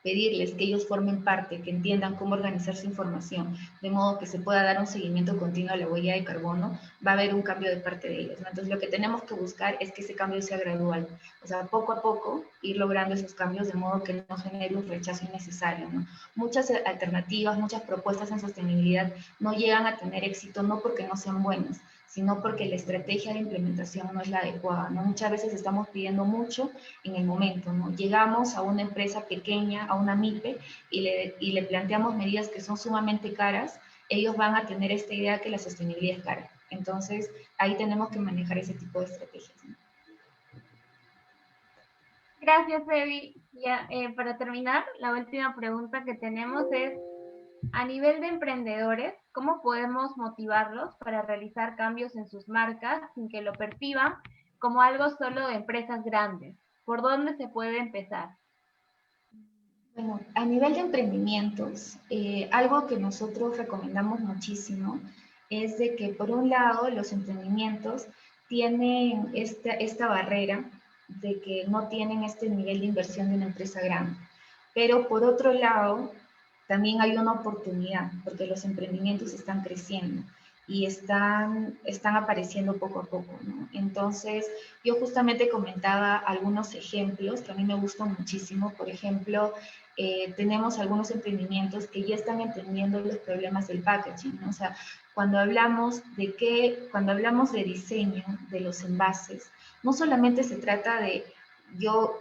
pedirles que ellos formen parte, que entiendan cómo organizar su información, de modo que se pueda dar un seguimiento continuo a la huella de carbono, va a haber un cambio de parte de ellos, ¿no? Entonces, lo que tenemos que buscar es que ese cambio sea gradual, o sea, poco a poco ir logrando esos cambios de modo que no genere un rechazo innecesario, ¿no? Muchas alternativas, muchas propuestas en sostenibilidad no llegan a tener éxito, no porque no sean buenas, sino porque la estrategia de implementación no es la adecuada, ¿no? Muchas veces estamos pidiendo mucho en el momento, ¿no? Llegamos a una empresa pequeña, a una MIPE, y le planteamos medidas que son sumamente caras, ellos van a tener esta idea que la sostenibilidad es cara. Entonces, ahí tenemos que manejar ese tipo de estrategias, ¿no? Gracias, Evi. Ya, para terminar, la última pregunta que tenemos es, a nivel de emprendedores, ¿cómo podemos motivarlos para realizar cambios en sus marcas sin que lo perciban como algo solo de empresas grandes? ¿Por dónde se puede empezar? Bueno, a nivel de emprendimientos, algo que nosotros recomendamos muchísimo es de que, por un lado, los emprendimientos tienen esta barrera de que no tienen este nivel de inversión de una empresa grande. Pero, por otro lado, también hay una oportunidad, porque los emprendimientos están creciendo y están apareciendo poco a poco, ¿no? Entonces, yo justamente comentaba algunos ejemplos que a mí me gustan muchísimo. Por ejemplo, tenemos algunos emprendimientos que ya están entendiendo los problemas del packaging, ¿no? O sea, cuando hablamos de diseño de los envases, no solamente se trata de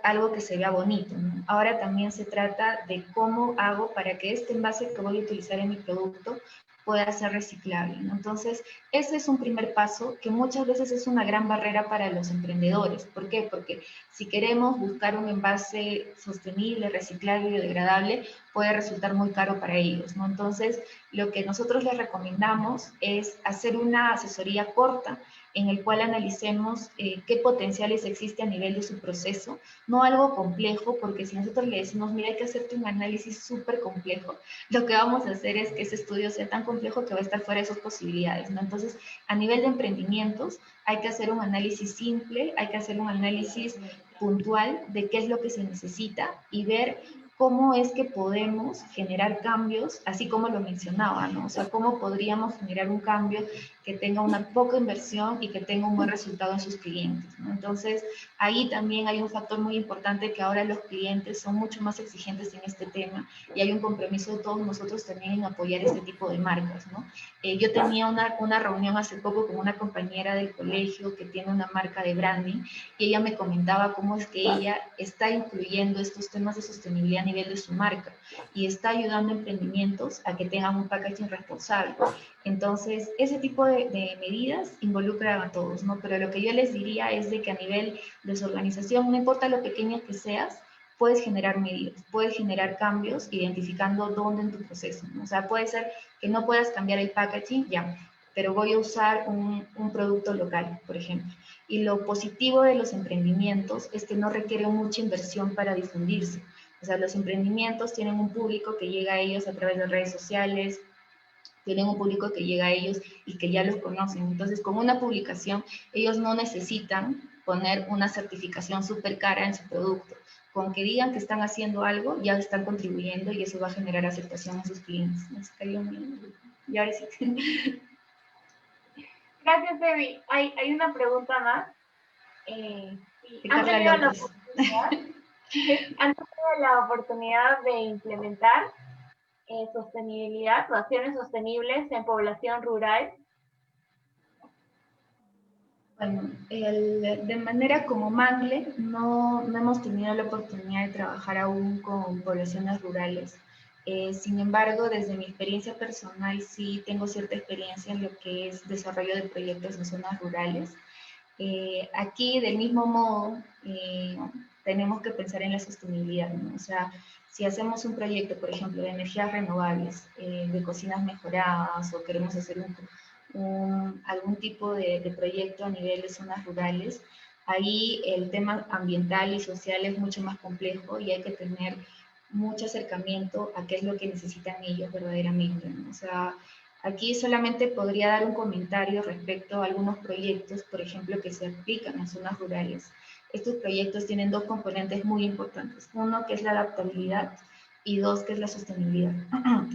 algo que se vea bonito, ¿no? Ahora también se trata de cómo hago para que este envase que voy a utilizar en mi producto pueda ser reciclable, ¿no? Entonces, ese es un primer paso que muchas veces es una gran barrera para los emprendedores. ¿Por qué? Porque si queremos buscar un envase sostenible, reciclable y biodegradable, puede resultar muy caro para ellos, ¿no? Entonces, lo que nosotros les recomendamos es hacer una asesoría corta en el cual analicemos qué potenciales existe a nivel de su proceso, no algo complejo, porque si nosotros le decimos, mira, hay que hacerte un análisis súper complejo, lo que vamos a hacer es que ese estudio sea tan complejo que va a estar fuera de sus posibilidades, ¿no? Entonces, a nivel de emprendimientos, hay que hacer un análisis simple, hay que hacer un análisis puntual de qué es lo que se necesita y ver cómo es que podemos generar cambios, así como lo mencionaba, ¿no? O sea, cómo podríamos generar un cambio que tenga una poca inversión y que tenga un buen resultado en sus clientes, ¿no? Entonces, ahí también hay un factor muy importante, que ahora los clientes son mucho más exigentes en este tema y hay un compromiso de todos nosotros también en apoyar este tipo de marcas, ¿no? Yo tenía una reunión hace poco con una compañera del colegio que tiene una marca de branding y ella me comentaba cómo es que ella está incluyendo estos temas de sostenibilidad a nivel de su marca y está ayudando a emprendimientos a que tengan un packaging responsable. Entonces, ese tipo de medidas involucran a todos, ¿no? Pero lo que yo les diría es de que a nivel de su organización, no importa lo pequeña que seas, puedes generar medidas, puedes generar cambios identificando dónde en tu proceso, ¿no? O sea, puede ser que no puedas cambiar el packaging, ya, pero voy a usar un producto local, por ejemplo. Y lo positivo de los emprendimientos es que no requiere mucha inversión para difundirse. O sea, los emprendimientos tienen un público que llega a ellos a través de redes sociales, tienen un público que llega a ellos y que ya los conocen. Entonces, con una publicación, ellos no necesitan poner una certificación súper cara en su producto. Con que digan que están haciendo algo, ya están contribuyendo y eso va a generar aceptación en sus clientes. Y ahora sí. Gracias, Evi. Hay una pregunta más. ¿Han tenido la oportunidad de implementar sostenibilidad o acciones sostenibles en población rural? Bueno, de manera como Mangle no hemos tenido la oportunidad de trabajar aún con poblaciones rurales. Sin embargo, desde mi experiencia personal sí tengo cierta experiencia en lo que es desarrollo de proyectos en zonas rurales. Aquí, del mismo modo, tenemos que pensar en la sostenibilidad, ¿no? O sea, si hacemos un proyecto, por ejemplo, de energías renovables, de cocinas mejoradas, o queremos hacer algún tipo de proyecto a nivel de zonas rurales, ahí el tema ambiental y social es mucho más complejo y hay que tener mucho acercamiento a qué es lo que necesitan ellos verdaderamente, ¿no? O sea, aquí solamente podría dar un comentario respecto a algunos proyectos, por ejemplo, que se aplican en zonas rurales. Estos proyectos tienen dos componentes muy importantes. Uno, que es la adaptabilidad, y dos, que es la sostenibilidad.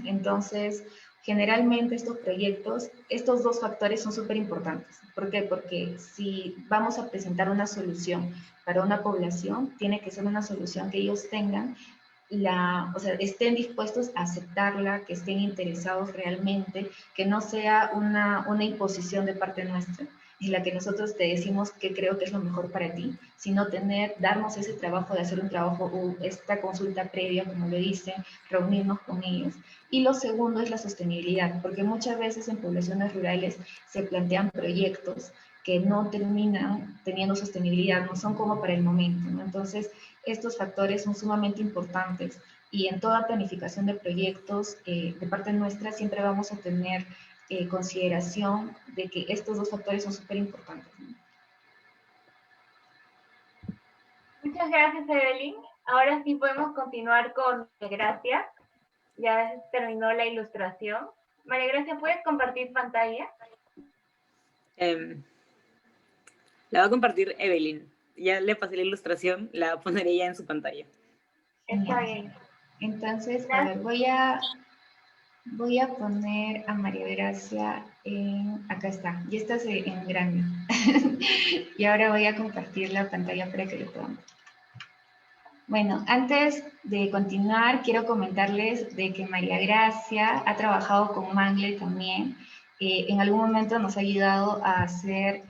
Entonces, generalmente estos proyectos, estos dos factores son súper importantes. ¿Por qué? Porque si vamos a presentar una solución para una población, tiene que ser una solución que ellos tengan o sea, estén dispuestos a aceptarla, que estén interesados realmente, que no sea una imposición de parte nuestra, en la que nosotros te decimos que creo que es lo mejor para ti, sino darnos ese trabajo de hacer un trabajo, o esta consulta previa, como lo dicen, reunirnos con ellos. Y lo segundo es la sostenibilidad, porque muchas veces en poblaciones rurales se plantean proyectos que no terminan teniendo sostenibilidad, no son como para el momento, ¿no? Entonces, estos factores son sumamente importantes y en toda planificación de proyectos, de parte nuestra, siempre vamos a tener consideración de que estos dos factores son súper importantes, ¿no? Muchas gracias, Evelyn. Ahora sí podemos continuar con María Gracia. Ya terminó la ilustración. María Gracia, ¿puedes compartir pantalla? La va a compartir Evelyn. Ya le pasé la ilustración, la pondré ya en su pantalla. Está bien. Entonces, a ver, voy a poner a María Gracia acá está, ya está en grande. Y ahora voy a compartir la pantalla para que lo puedan ver. Bueno, antes de continuar, quiero comentarles de que María Gracia ha trabajado con Mangle también. En algún momento nos ha ayudado a hacer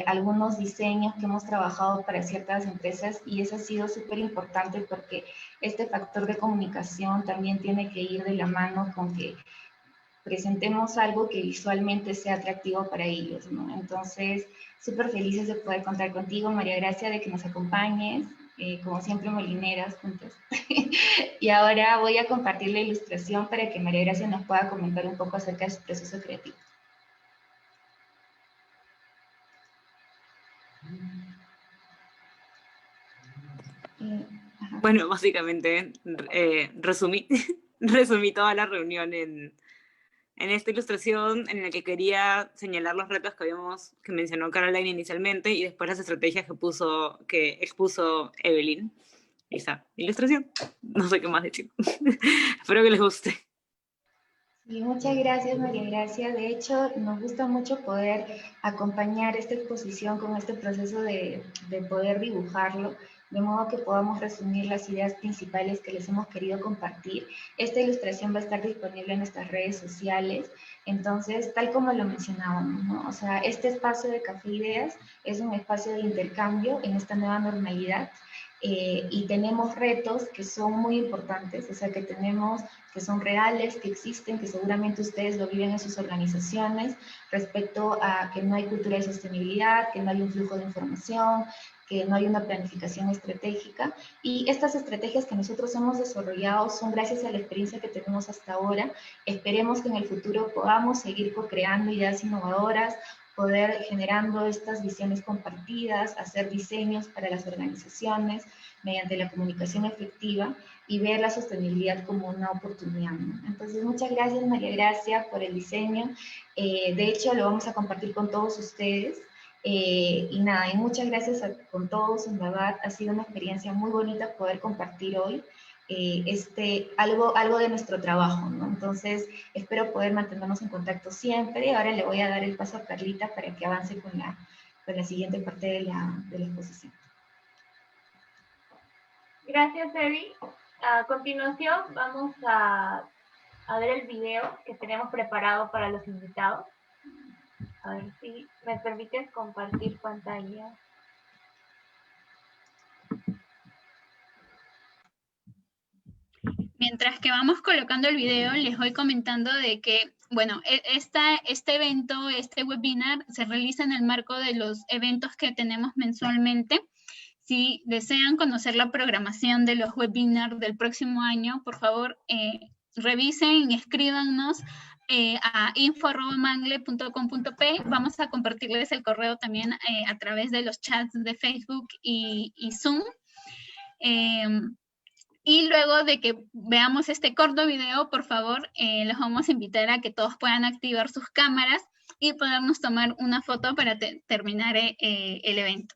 algunos diseños que hemos trabajado para ciertas empresas y eso ha sido súper importante porque este factor de comunicación también tiene que ir de la mano con que presentemos algo que visualmente sea atractivo para ellos, ¿no? Entonces, súper felices de poder contar contigo, María Gracia, de que nos acompañes, como siempre molineras juntas. Y ahora voy a compartir la ilustración para que María Gracia nos pueda comentar un poco acerca de su proceso creativo. Bueno, básicamente resumí, resumí toda la reunión en esta ilustración en la que quería señalar los retos que mencionó Caroline inicialmente y después las estrategias que expuso Evelyn. Esa ilustración. No sé qué más decir. Espero que les guste. Sí, muchas gracias, María Gracia. De hecho, nos gusta mucho poder acompañar esta exposición con este proceso de poder dibujarlo, de modo que podamos resumir las ideas principales que les hemos querido compartir. Esta ilustración va a estar disponible en nuestras redes sociales. Entonces, tal como lo mencionábamos, ¿no? O sea, este espacio de Café Ideas es un espacio de intercambio en esta nueva normalidad. Y tenemos retos que son muy importantes, o sea, que son reales, que existen, que seguramente ustedes lo viven en sus organizaciones, respecto a que no hay cultura de sostenibilidad, que no hay un flujo de información, que no hay una planificación estratégica. Y estas estrategias que nosotros hemos desarrollado son gracias a la experiencia que tenemos hasta ahora. Esperemos que en el futuro podamos seguir co-creando ideas innovadoras, poder generando estas visiones compartidas, hacer diseños para las organizaciones mediante la comunicación efectiva y ver la sostenibilidad como una oportunidad, ¿no? Entonces, muchas gracias, María Gracia, por el diseño. De hecho, lo vamos a compartir con todos ustedes. Y nada, y muchas gracias con todos, en verdad, ha sido una experiencia muy bonita poder compartir hoy algo de nuestro trabajo, ¿no? Entonces, espero poder mantenernos en contacto siempre. Ahora le voy a dar el paso a Carlita para que avance con la siguiente parte de la exposición. Gracias, Evi. A continuación, vamos a ver el video que tenemos preparado para los invitados. A ver si me permites compartir pantalla. Mientras que vamos colocando el video, les voy comentando de que, bueno, este evento, este webinar, se realiza en el marco de los eventos que tenemos mensualmente. Si desean conocer la programación de los webinars del próximo año, por favor, revisen y escríbanos a info@mangle.com.p. Vamos a compartirles el correo también a través de los chats de Facebook y Zoom. Y luego de que veamos este corto video, por favor, los vamos a invitar a que todos puedan activar sus cámaras y podernos tomar una foto para terminar el evento.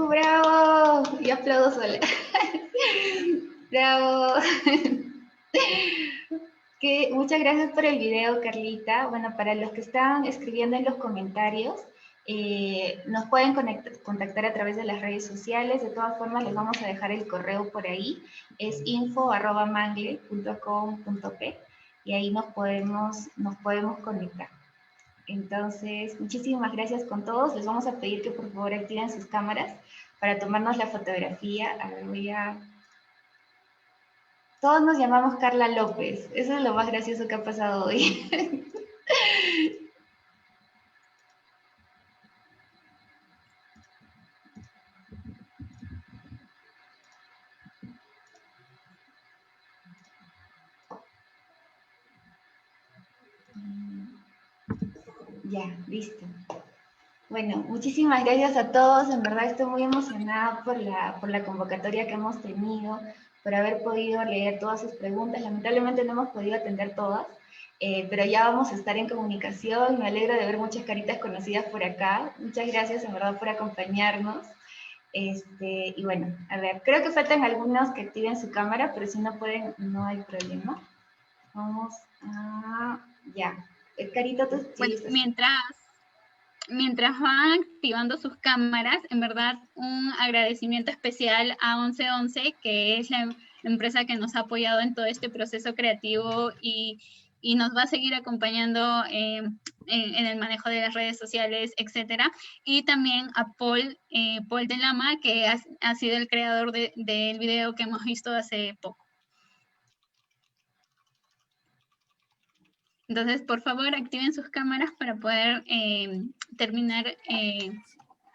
¡Bravo! Yo aplaudo sola. ¡Bravo! Muchas gracias por el video, Carlita. Bueno, para los que están escribiendo en los comentarios, nos pueden contactar a través de las redes sociales. De todas formas, les vamos a dejar el correo por ahí. Es info@mangle.com.p y ahí nos podemos conectar. Entonces, muchísimas gracias con todos. Les vamos a pedir que por favor activen sus cámaras para tomarnos la fotografía. A ver, Todos nos llamamos Carla López. Eso es lo más gracioso que ha pasado hoy. Ya, listo. Bueno, muchísimas gracias a todos. En verdad estoy muy emocionada por la convocatoria que hemos tenido, por haber podido leer todas sus preguntas. Lamentablemente no hemos podido atender todas, pero ya vamos a estar en comunicación. Me alegro de ver muchas caritas conocidas por acá. Muchas gracias, en verdad, por acompañarnos. Y bueno, a ver, creo que faltan algunos que activen su cámara, pero si no pueden, no hay problema. Vamos a... Ya. Carita, tú Bueno, mientras van activando sus cámaras, en verdad un agradecimiento especial a 1111, que es la empresa que nos ha apoyado en todo este proceso creativo y nos va a seguir acompañando en el manejo de las redes sociales, etcétera. Y también a Paul de Lama, que ha sido el creador del video que hemos visto hace poco. Entonces, por favor, activen sus cámaras para poder terminar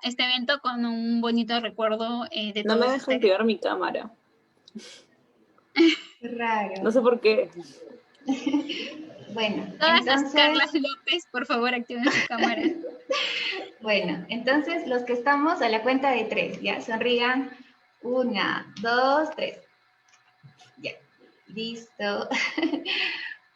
este evento con un bonito recuerdo de No todos me dejan ustedes. activar mi cámara. Qué raro. No sé por qué. Bueno, Todas entonces... las Carlas López, por favor, activen su cámara. Bueno, entonces los que estamos a la cuenta de 3, ¿ya? Sonrían. 1, 2, 3. Ya, listo.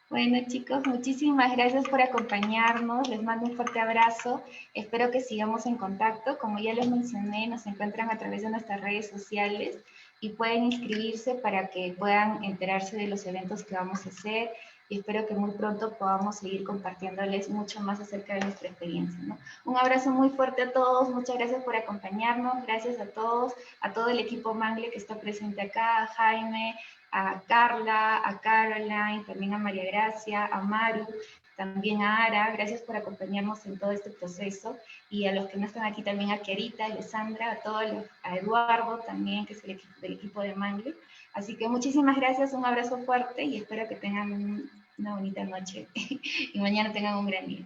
Bueno, chicos, muchísimas gracias por acompañarnos. Les mando un fuerte abrazo. Espero que sigamos en contacto. Como ya les mencioné, nos encuentran a través de nuestras redes sociales y pueden inscribirse para que puedan enterarse de los eventos que vamos a hacer. Y espero que muy pronto podamos seguir compartiéndoles mucho más acerca de nuestra experiencia, ¿no? Un abrazo muy fuerte a todos. Muchas gracias por acompañarnos. Gracias a todos, a todo el equipo Mangle que está presente acá, a Jaime, a Carla, a Caroline, también a María Gracia, a Maru, también a Ara. Gracias por acompañarnos en todo este proceso. Y a los que no están aquí también a Kerita, a Alessandra, a Eduardo también, que es del equipo de Mangle. Así que muchísimas gracias, un abrazo fuerte y espero que tengan una bonita noche y mañana tengan un gran día.